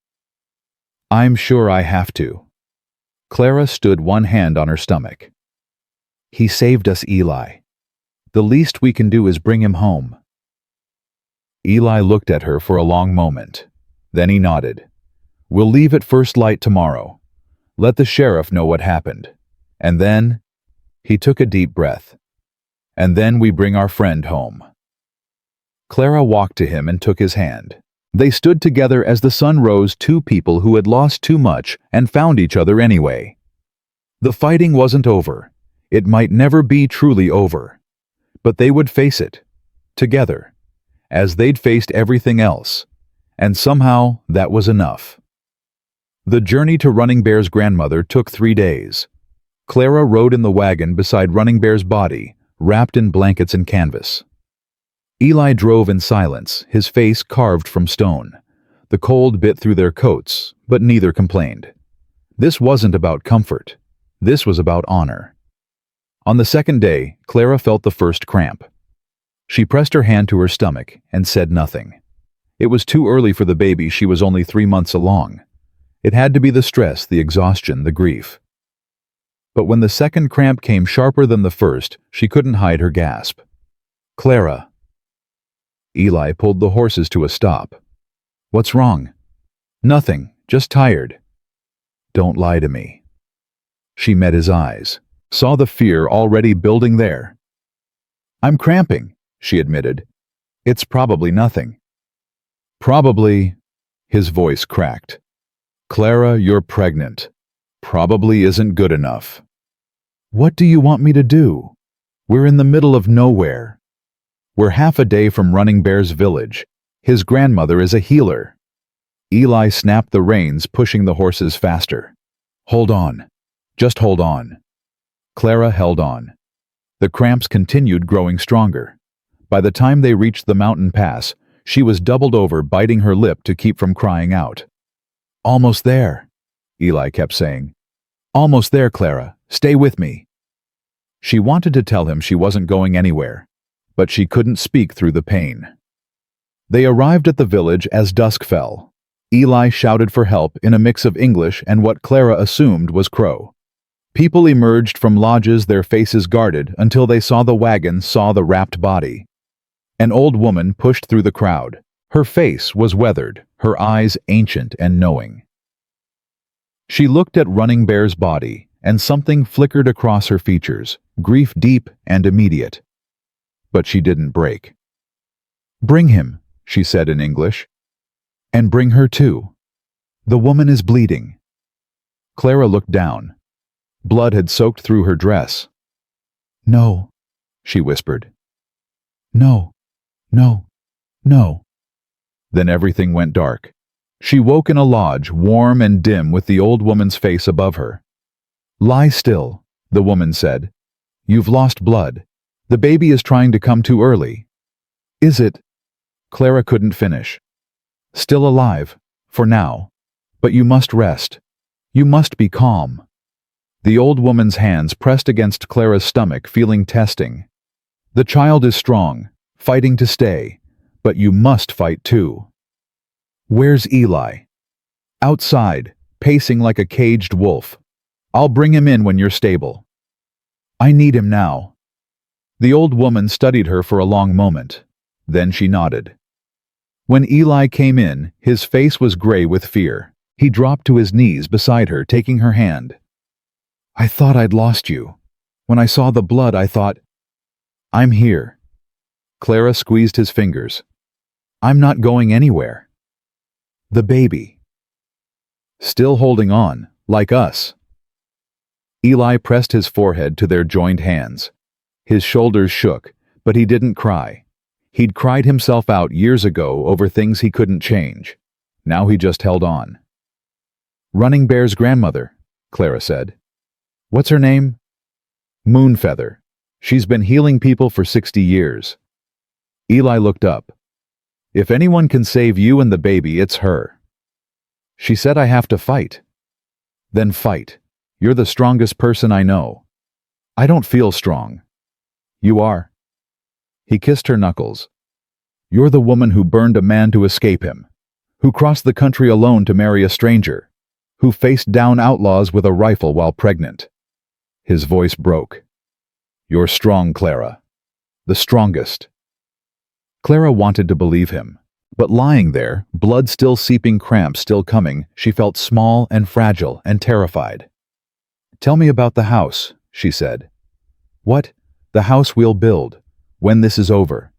I'm sure I have to. Clara stood one hand on her stomach. He saved us, Eli. The least we can do is bring him home. Eli looked at her for a long moment. Then he nodded. We'll leave at first light tomorrow. Let the sheriff know what happened. And then, he took a deep breath. And then we bring our friend home. Clara walked to him and took his hand. They stood together as the sun rose, two people who had lost too much and found each other anyway. The fighting wasn't over. It might never be truly over. But they would face it. Together. As they'd faced everything else. And somehow, that was enough. The journey to Running Bear's grandmother took 3 days. Clara rode in the wagon beside Running Bear's body, wrapped in blankets and canvas. Eli drove in silence, his face carved from stone. The cold bit through their coats, but neither complained. This wasn't about comfort. This was about honor. On the second day, Clara felt the first cramp. She pressed her hand to her stomach and said nothing. It was too early for the baby, she was only 3 months along. It had to be the stress, the exhaustion, the grief. But when the second cramp came sharper than the first, she couldn't hide her gasp. Clara. Eli pulled the horses to a stop. What's wrong? Nothing, just tired. Don't lie to me. She met his eyes, saw the fear already building there. I'm cramping, she admitted. It's probably nothing. Probably, his voice cracked. Clara, you're pregnant. Probably isn't good enough. What do you want me to do? We're in the middle of nowhere. We're half a day from Running Bear's village. His grandmother is a healer. Eli snapped the reins, pushing the horses faster. Hold on. Just hold on. Clara held on. The cramps continued growing stronger. By the time they reached the mountain pass, she was doubled over, biting her lip to keep from crying out. Almost there, Eli kept saying. Almost there, Clara. Stay with me. She wanted to tell him she wasn't going anywhere, but she couldn't speak through the pain. They arrived at the village as dusk fell. Eli shouted for help in a mix of English and what Clara assumed was Crow. People emerged from lodges, their faces guarded, until they saw the wagon, saw the wrapped body. An old woman pushed through the crowd. Her face was weathered, her eyes ancient and knowing. She looked at Running Bear's body, and something flickered across her features, grief deep and immediate. But she didn't break. Bring him, she said in English. And bring her too. The woman is bleeding. Clara looked down. Blood had soaked through her dress. No, she whispered. No, no, no. Then everything went dark. She woke in a lodge, warm and dim, with the old woman's face above her. Lie still, the woman said. You've lost blood. The baby is trying to come too early. Is it? Clara couldn't finish. Still alive, for now. But you must rest. You must be calm. The old woman's hands pressed against Clara's stomach, feeling testing. The child is strong, fighting to stay, but you must fight too. Where's Eli? Outside, pacing like a caged wolf. I'll bring him in when you're stable. I need him now. The old woman studied her for a long moment. Then she nodded. When Eli came in, his face was gray with fear. He dropped to his knees beside her, taking her hand. I thought I'd lost you. When I saw the blood, I thought, I'm here. Clara squeezed his fingers. I'm not going anywhere. The baby. Still holding on, like us. Eli pressed his forehead to their joined hands. His shoulders shook, but he didn't cry. He'd cried himself out years ago over things he couldn't change. Now he just held on. Running Bear's grandmother, Clara said. What's her name? Moonfeather. She's been healing people for 60 years. Eli looked up. If anyone can save you and the baby, it's her. She said I have to fight. Then fight. You're the strongest person I know. I don't feel strong. You are. He kissed her knuckles. You're the woman who burned a man to escape him, who crossed the country alone to marry a stranger, who faced down outlaws with a rifle while pregnant. His voice broke. You're strong, Clara. The strongest. Clara wanted to believe him, but lying there, blood still seeping, cramps still coming, she felt small and fragile and terrified. Tell me about the house, she said. What? The house we'll build, when this is over.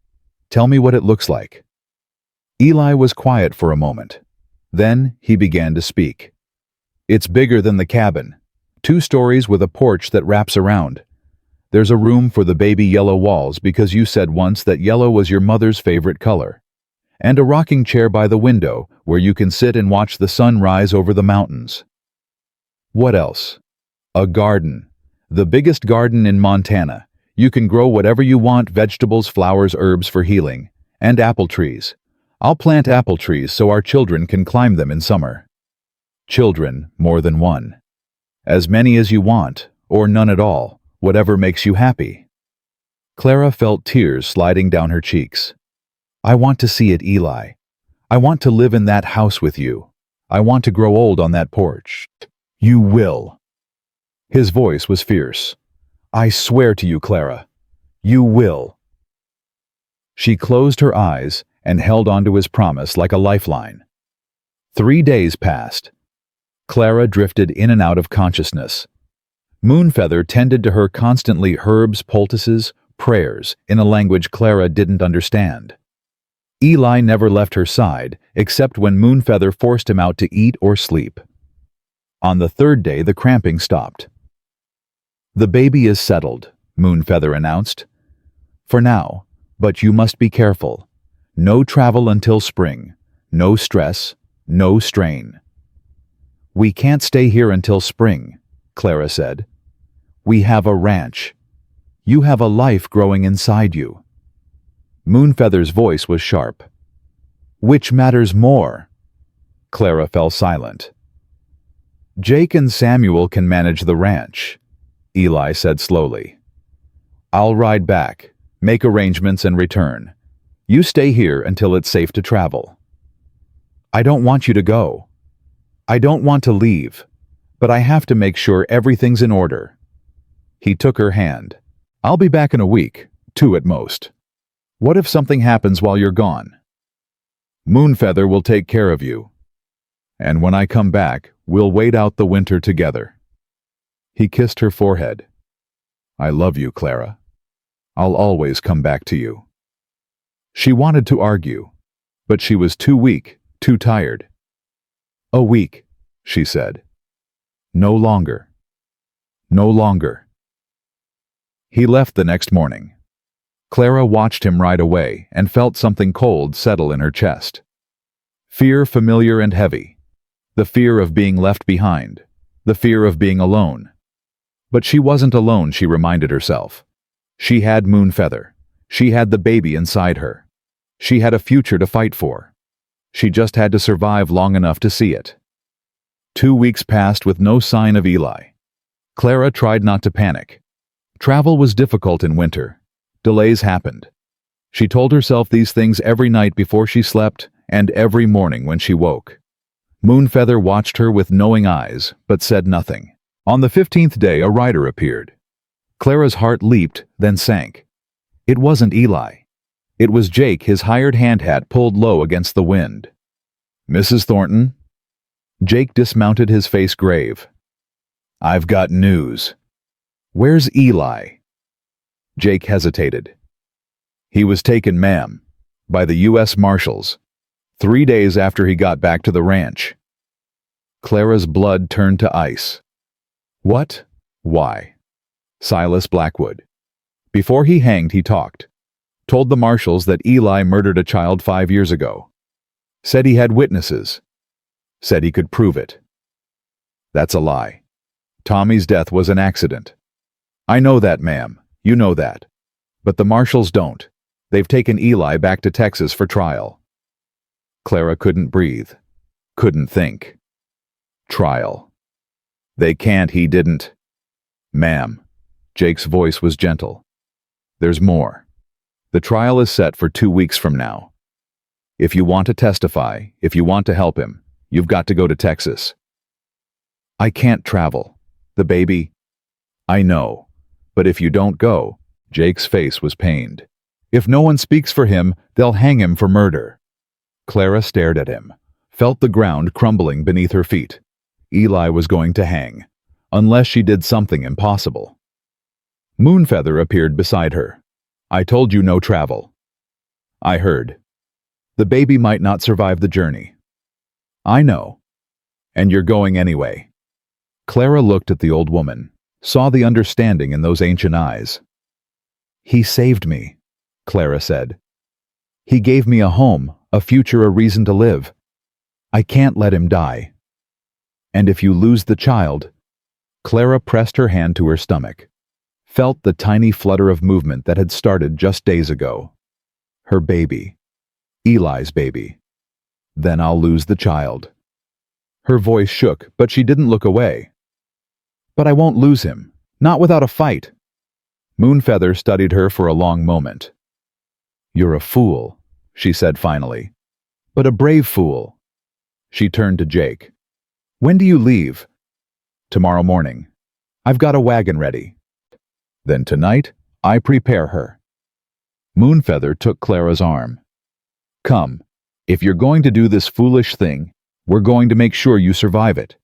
Tell me what it looks like. Eli was quiet for a moment. Then he began to speak. It's bigger than the cabin. 2 stories with a porch that wraps around. There's a room for the baby yellow walls because you said once that yellow was your mother's favorite color. And a rocking chair by the window where you can sit and watch the sun rise over the mountains. What else? A garden. The biggest garden in Montana. You can grow whatever you want, vegetables, flowers, herbs for healing. And apple trees. I'll plant apple trees so our children can climb them in summer. Children, more than one. As many as you want, or none at all, whatever makes you happy. Clara felt tears sliding down her cheeks. I want to see it, Eli. I want to live in that house with you. I want to grow old on that porch. You will. His voice was fierce. I swear to you, Clara. You will. She closed her eyes and held on to his promise like a lifeline. 3 days passed. Clara drifted in and out of consciousness. Moonfeather tended to her constantly, herbs, poultices, prayers, in a language Clara didn't understand. Eli never left her side, except when Moonfeather forced him out to eat or sleep. On the 3rd day, the cramping stopped. The baby is settled, Moonfeather announced. For now, but you must be careful. No travel until spring. No stress. No strain. We can't stay here until spring, Clara said. We have a ranch. You have a life growing inside you. Moonfeather's voice was sharp. Which matters more? Clara fell silent. Jake and Samuel can manage the ranch, Eli said slowly. I'll ride back, make arrangements and return. You stay here until it's safe to travel. I don't want you to go. I don't want to leave, but I have to make sure everything's in order. He took her hand. I'll be back in a week, 2 at most. What if something happens while you're gone? Moonfeather will take care of you. And when I come back, we'll wait out the winter together. He kissed her forehead. I love you, Clara. I'll always come back to you. She wanted to argue, but she was too weak, too tired. A week, she said. No longer. No longer. He left the next morning. Clara watched him ride away and felt something cold settle in her chest. Fear familiar and heavy. The fear of being left behind. The fear of being alone. But she wasn't alone, she reminded herself. She had Moonfeather. She had the baby inside her. She had a future to fight for. She just had to survive long enough to see it. 2 weeks passed with no sign of Eli. Clara tried not to panic. Travel was difficult in winter. Delays happened. She told herself these things every night before she slept and every morning when she woke. Moonfeather watched her with knowing eyes, but said nothing. On the 15th day, a rider appeared. Clara's heart leaped, then sank. It wasn't Eli. It was Jake, his hired hand hat pulled low against the wind. Mrs. Thornton? Jake dismounted, his face grave. I've got news. Where's Eli? Jake hesitated. He was taken, ma'am. by the U.S. Marshals, 3 days after he got back to the ranch. Clara's blood turned to ice. What? Why? Silas Blackwood. Before he hanged, he talked. Told the marshals that Eli murdered a child 5 years ago. Said he had witnesses. Said he could prove it. That's a lie. Tommy's death was an accident. I know that, ma'am. You know that. But the marshals don't. They've taken Eli back to Texas for trial. Clara couldn't breathe. Couldn't think. Trial. They can't, he didn't. Ma'am. Jake's voice was gentle. There's more. The trial is set for 2 weeks from now. If you want to testify, if you want to help him, you've got to go to Texas. I can't travel. The baby. I know. But if you don't go, Jake's face was pained. If no one speaks for him, they'll hang him for murder. Clara stared at him, felt the ground crumbling beneath her feet. Eli was going to hang, unless she did something impossible. Moonfeather appeared beside her. I told you no travel. I heard. The baby might not survive the journey. I know. And you're going anyway. Clara looked at the old woman, saw the understanding in those ancient eyes. He saved me, Clara said. He gave me a home, a future, a reason to live. I can't let him die. And if you lose the child... Clara pressed her hand to her stomach, felt the tiny flutter of movement that had started just days ago. Her baby. Eli's baby. Then I'll lose the child. Her voice shook, but she didn't look away. But I won't lose him, not without a fight. Moonfeather studied her for a long moment. You're a fool, she said finally. But a brave fool. She turned to Jake. When do you leave? Tomorrow morning. I've got a wagon ready. Then tonight, I prepare her. Moonfeather took Clara's arm. Come, if you're going to do this foolish thing, we're going to make sure you survive it.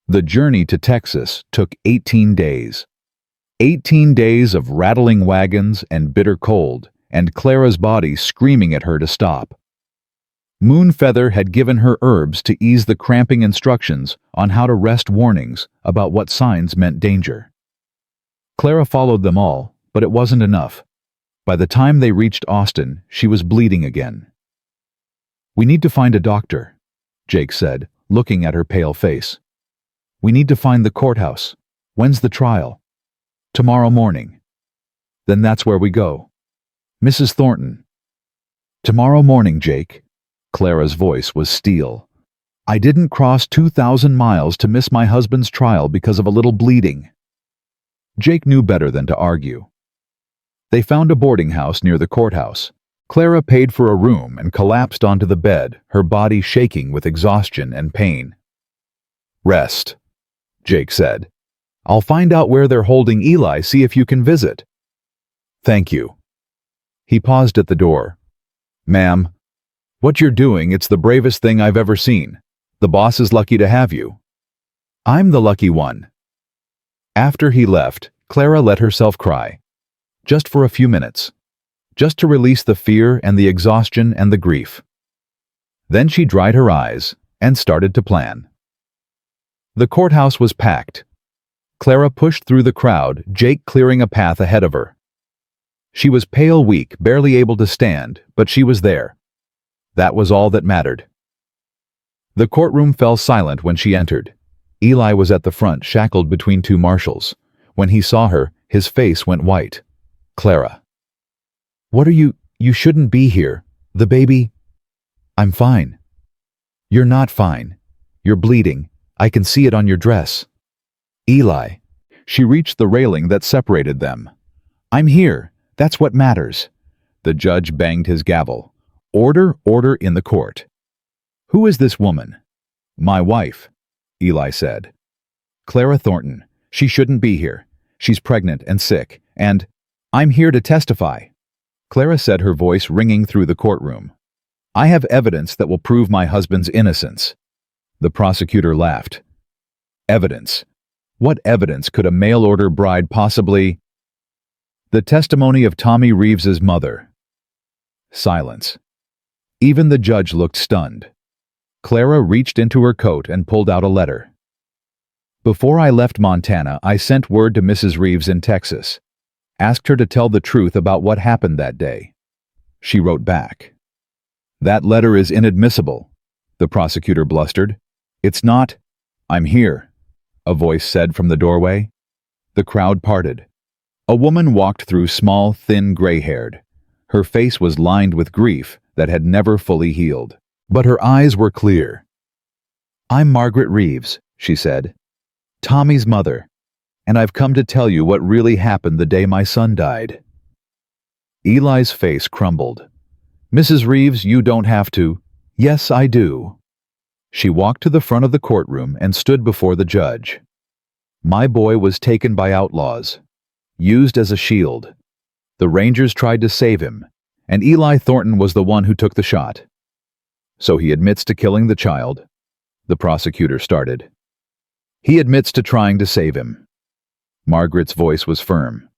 The journey to Texas took 18 days. 18 days of rattling wagons and bitter cold, and Clara's body screaming at her to stop. Moonfeather had given her herbs to ease the cramping instructions on how to wrest warnings about what signs meant danger. Clara followed them all, but it wasn't enough. By the time they reached Austin, she was bleeding again. We need to find a doctor, Jake said, looking at her pale face. We need to find the courthouse. When's the trial? Tomorrow morning. Then that's where we go. Mrs. Thornton. Tomorrow morning, Jake. Clara's voice was steel. I didn't cross 2,000 miles to miss my husband's trial because of a little bleeding. Jake knew better than to argue. They found a boarding house near the courthouse. Clara paid for a room and collapsed onto the bed, her body shaking with exhaustion and pain. Rest, Jake said. I'll find out where they're holding Eli, see if you can visit. Thank you. He paused at the door. Ma'am, what you're doing, it's the bravest thing I've ever seen. The boss is lucky to have you. I'm the lucky one. After he left, Clara let herself cry. Just for a few minutes. Just to release the fear and the exhaustion and the grief. Then she dried her eyes and started to plan. The courthouse was packed. Clara pushed through the crowd, Jake clearing a path ahead of her. She was pale, weak, barely able to stand, but she was there. That was all that mattered. The courtroom fell silent when she entered. Eli was at the front, shackled between two marshals. When he saw her, his face went white. Clara. What are you shouldn't be here. The baby. I'm fine. You're not fine. You're bleeding. I can see it on your dress. Eli. She reached the railing that separated them. I'm here. That's what matters. The judge banged his gavel. Order, order in the court. Who is this woman? My wife, Eli said. Clara Thornton. She shouldn't be here. She's pregnant and sick, and I'm here to testify. Clara said, her voice ringing through the courtroom. I have evidence that will prove my husband's innocence. The prosecutor laughed. Evidence? What evidence could a mail-order bride possibly... The testimony of Tommy Reeves's mother. Silence. Even the judge looked stunned. Clara reached into her coat and pulled out a letter. Before I left Montana, I sent word to Mrs. Reeves in Texas. Asked her to tell the truth about what happened that day. She wrote back. That letter is inadmissible, the prosecutor blustered. It's not. I'm here, a voice said from the doorway. The crowd parted. A woman walked through, small, thin, gray-haired. Her face was lined with grief that had never fully healed. But her eyes were clear. I'm Margaret Reeves, she said. Tommy's mother. And I've come to tell you what really happened the day my son died. Eli's face crumbled. Mrs. Reeves, you don't have to. Yes, I do. She walked to the front of the courtroom and stood before the judge. My boy was taken by outlaws, used as a shield. The Rangers tried to save him, and Eli Thornton was the one who took the shot. So he admits to killing the child, the prosecutor started. He admits to trying to save him. Margaret's voice was firm.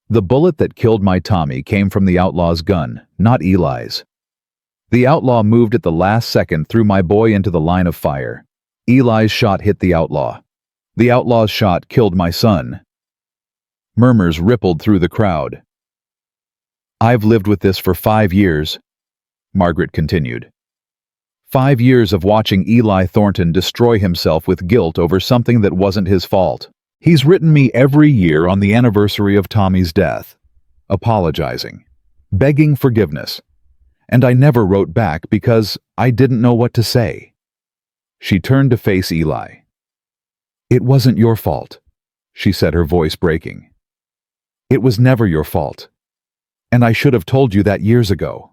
The bullet that killed my Tommy came from the outlaw's gun, not Eli's. The outlaw moved at the last second, threw my boy into the line of fire. Eli's shot hit the outlaw. The outlaw's shot killed my son. Murmurs rippled through the crowd. I've lived with this for 5 years, Margaret continued. 5 years of watching Eli Thornton destroy himself with guilt over something that wasn't his fault. He's written me every year on the anniversary of Tommy's death, apologizing, begging forgiveness. And I never wrote back because I didn't know what to say. She turned to face Eli. It wasn't your fault, she said, her voice breaking. It was never your fault. And I should have told you that years ago.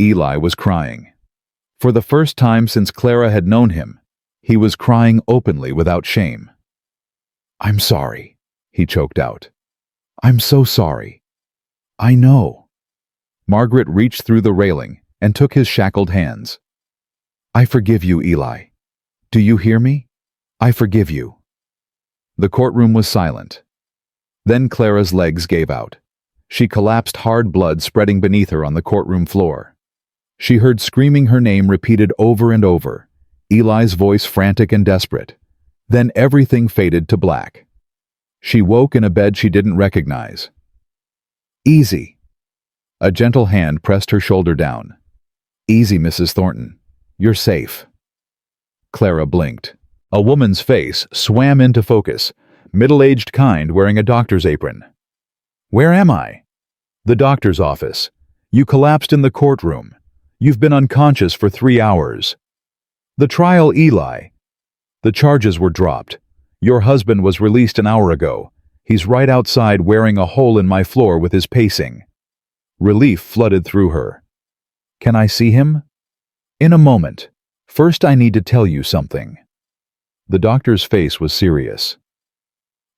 Eli was crying. For the first time since Clara had known him, he was crying openly without shame. I'm sorry, he choked out. I'm so sorry. I know. Margaret reached through the railing and took his shackled hands. I forgive you, Eli. Do you hear me? I forgive you. The courtroom was silent. Then Clara's legs gave out. She collapsed, hard blood spreading beneath her on the courtroom floor. She heard screaming her name repeated over and over, Eli's voice frantic and desperate. Then everything faded to black. She woke in a bed she didn't recognize. Easy. A gentle hand pressed her shoulder down. Easy, Mrs. Thornton. You're safe. Clara blinked. A woman's face swam into focus, middle-aged kind wearing a doctor's apron. Where am I? The doctor's office. You collapsed in the courtroom. You've been unconscious for 3 hours. The trial, Eli. The charges were dropped. Your husband was released an hour ago. He's right outside wearing a hole in my floor with his pacing. Relief flooded through her. Can I see him? In a moment. First, I need to tell you something. The doctor's face was serious.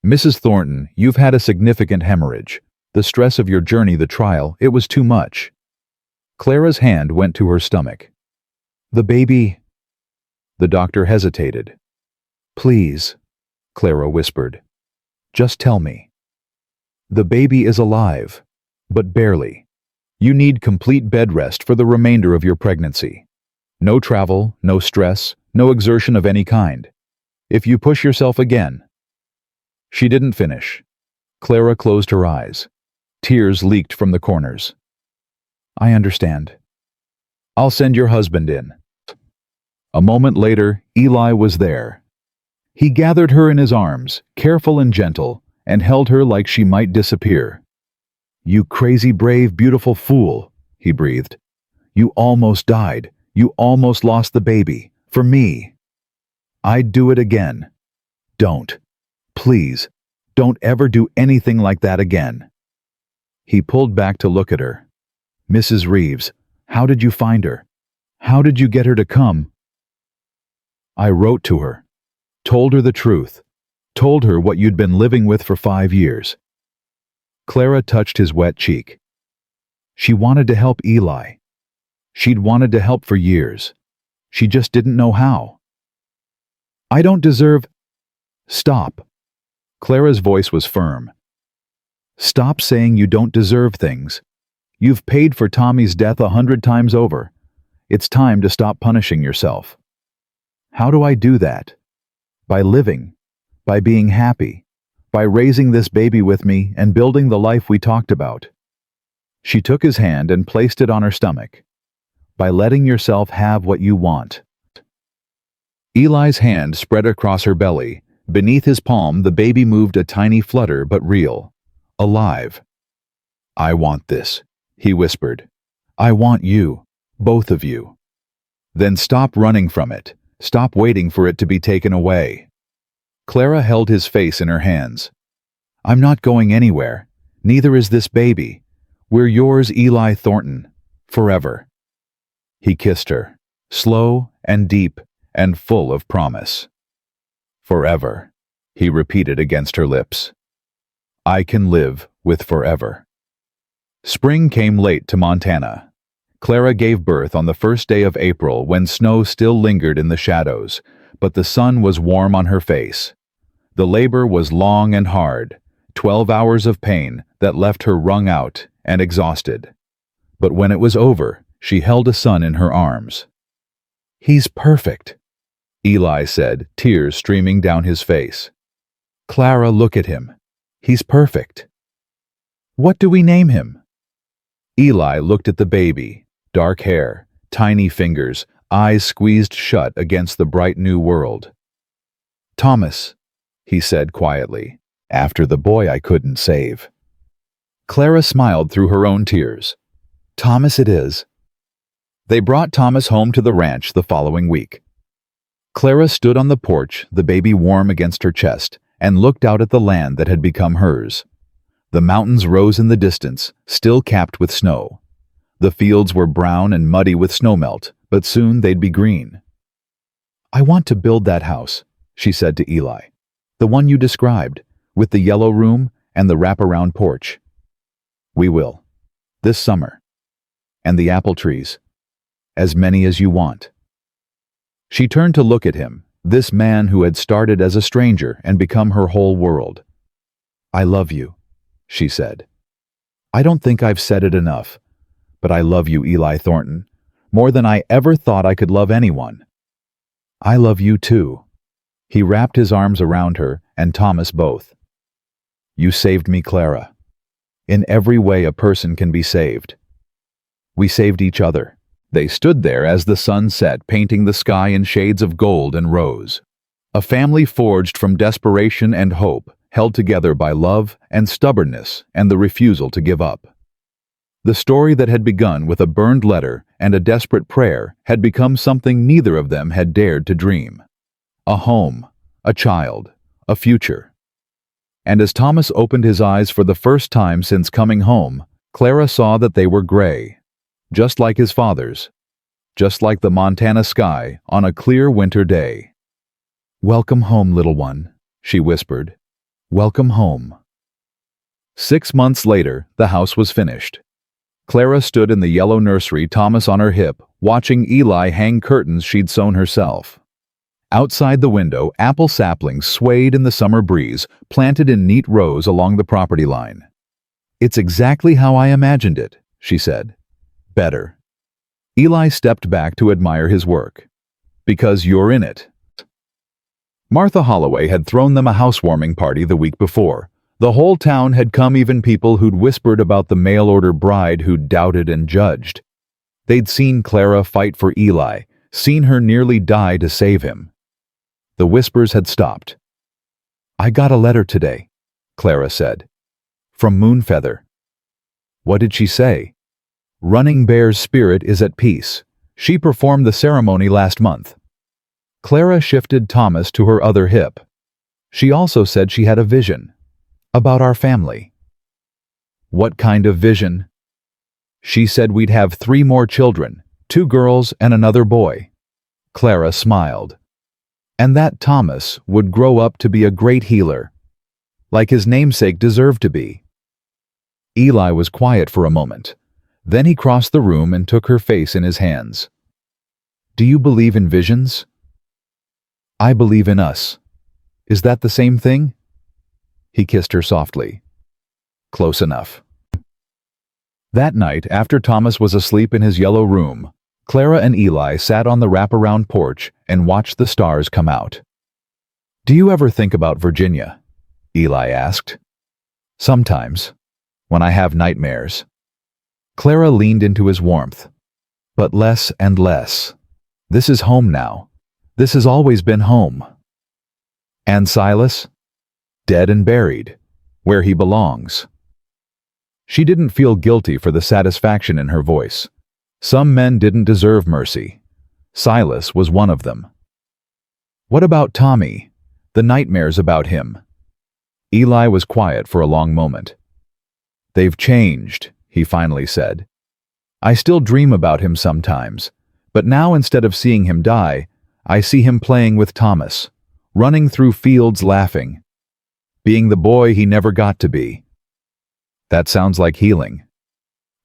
Mrs. Thornton, you've had a significant hemorrhage. The stress of your journey, the trial, it was too much. Clara's hand went to her stomach. The baby... The doctor hesitated. Please, Clara whispered. Just tell me. The baby is alive, but barely. You need complete bed rest for the remainder of your pregnancy. No travel, no stress, no exertion of any kind. If you push yourself again... She didn't finish. Clara closed her eyes. Tears leaked from the corners. I understand. I'll send your husband in. A moment later, Eli was there. He gathered her in his arms, careful and gentle, and held her like she might disappear. You crazy, brave, beautiful fool, he breathed. You almost died. You almost lost the baby. For me. I'd do it again. Don't. Please, don't ever do anything like that again. He pulled back to look at her. Mrs. Reeves, how did you find her? How did you get her to come? I wrote to her, told her the truth, told her what you'd been living with for 5 years. Clara touched his wet cheek. She wanted to help Eli. She'd wanted to help for years. She just didn't know how. I don't deserve... Stop. Clara's voice was firm. Stop saying you don't deserve things. You've paid for Tommy's death 100 times over. It's time to stop punishing yourself. How do I do that? By living, by being happy, by raising this baby with me and building the life we talked about. She took his hand and placed it on her stomach. By letting yourself have what you want. Eli's hand spread across her belly. Beneath his palm, the baby moved a tiny flutter, but real. Alive. I want this, he whispered. I want you, both of you. Then stop running from it. Stop waiting for it to be taken away. Clara held his face in her hands. I'm not going anywhere. Neither is this baby. We're yours, Eli Thornton. Forever. He kissed her, slow and deep and full of promise. Forever, he repeated against her lips. I can live with forever. Spring came late to Montana. Clara gave birth on the first day of April when snow still lingered in the shadows, but the sun was warm on her face. The labor was long and hard, 12 hours of pain that left her wrung out and exhausted. But when it was over, she held a son in her arms. He's perfect, Eli said, tears streaming down his face. Clara, look at him. He's perfect. What do we name him? Eli looked at the baby, dark hair, tiny fingers, eyes squeezed shut against the bright new world. Thomas, he said quietly, after the boy I couldn't save. Clara smiled through her own tears. Thomas it is. They brought Thomas home to the ranch the following week. Clara stood on the porch, the baby warm against her chest, and looked out at the land that had become hers. The mountains rose in the distance, still capped with snow. The fields were brown and muddy with snowmelt, but soon they'd be green. I want to build that house, she said to Eli. The one you described, with the yellow room and the wraparound porch. We will. This summer. And the apple trees. As many as you want. She turned to look at him, this man who had started as a stranger and become her whole world. I love you, she said. I don't think I've said it enough, but I love you, Eli Thornton, more than I ever thought I could love anyone. I love you too. He wrapped his arms around her, and Thomas both. You saved me, Clara. In every way a person can be saved. We saved each other. They stood there as the sun set, painting the sky in shades of gold and rose. A family forged from desperation and hope, held together by love and stubbornness and the refusal to give up. The story that had begun with a burned letter and a desperate prayer had become something neither of them had dared to dream. A home, a child, a future. And as Thomas opened his eyes for the first time since coming home, Clara saw that they were gray. Just like his father's, just like the Montana sky on a clear winter day. Welcome home, little one, she whispered. Welcome home. 6 months later, the house was finished. Clara stood in the yellow nursery, Thomas on her hip, watching Eli hang curtains she'd sewn herself. Outside the window, apple saplings swayed in the summer breeze, planted in neat rows along the property line. It's exactly how I imagined it, she said. Better. Eli stepped back to admire his work. Because you're in it. Martha Holloway had thrown them a housewarming party the week before. The whole town had come, even people who'd whispered about the mail-order bride who'd doubted and judged. They'd seen Clara fight for Eli, seen her nearly die to save him. The whispers had stopped. I got a letter today, Clara said. From Moonfeather. What did she say? Running Bear's spirit is at peace. She performed the ceremony last month. Clara shifted Thomas to her other hip. She also said she had a vision. About our family. What kind of vision? She said we'd have 3 more children, 2 girls and another boy. Clara smiled. And that Thomas would grow up to be a great healer, like his namesake deserved to be. Eli was quiet for a moment. Then he crossed the room and took her face in his hands. Do you believe in visions? I believe in us. Is that the same thing? He kissed her softly. Close enough. That night, after Thomas was asleep in his yellow room, Clara and Eli sat on the wraparound porch and watched the stars come out. "Do you ever think about Virginia?" Eli asked. "Sometimes, when I have nightmares." Clara leaned into his warmth. "But less and less. This is home now. This has always been home." "And Silas? Dead and buried, where he belongs." She didn't feel guilty for the satisfaction in her voice. Some men didn't deserve mercy. Silas was one of them. "What about Tommy? The nightmares about him?" Eli was quiet for a long moment. "They've changed," he finally said. "I still dream about him sometimes, but now instead of seeing him die, I see him playing with Thomas, running through fields laughing, being the boy he never got to be." "That sounds like healing."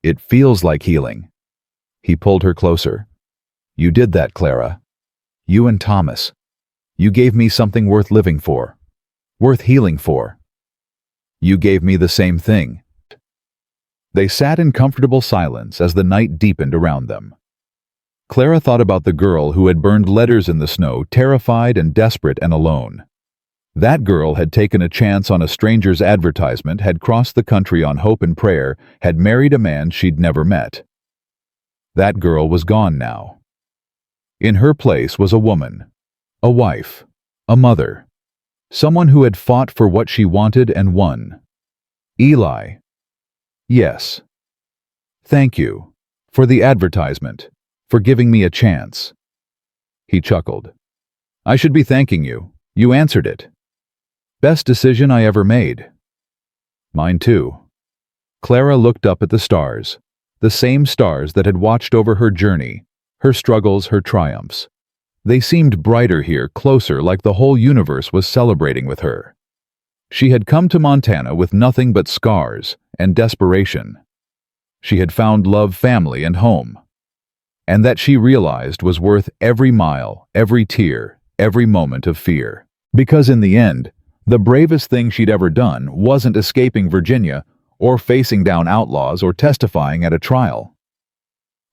"It feels like healing." He pulled her closer. "You did that, Clara. You and Thomas. You gave me something worth living for, worth healing for. You gave me the same thing." They sat in comfortable silence as the night deepened around them. Clara thought about the girl who had burned letters in the snow, terrified and desperate and alone. That girl had taken a chance on a stranger's advertisement, had crossed the country on hope and prayer, had married a man she'd never met. That girl was gone now. In her place was a woman, a wife, a mother, someone who had fought for what she wanted and won. Eli. "Yes. Thank you. For the advertisement. For giving me a chance." He chuckled. "I should be thanking you. You answered it. Best decision I ever made." "Mine too." Clara looked up at the stars, the same stars that had watched over her journey, her struggles, her triumphs. They seemed brighter here, closer, like the whole universe was celebrating with her. She had come to Montana with nothing but scars and desperation. She had found love, family, and home. And that she realized was worth every mile, every tear, every moment of fear. Because in the end, the bravest thing she'd ever done wasn't escaping Virginia or facing down outlaws or testifying at a trial.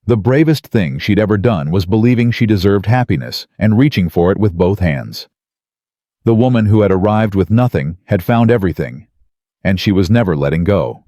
The bravest thing she'd ever done was believing she deserved happiness and reaching for it with both hands. The woman who had arrived with nothing had found everything, and she was never letting go.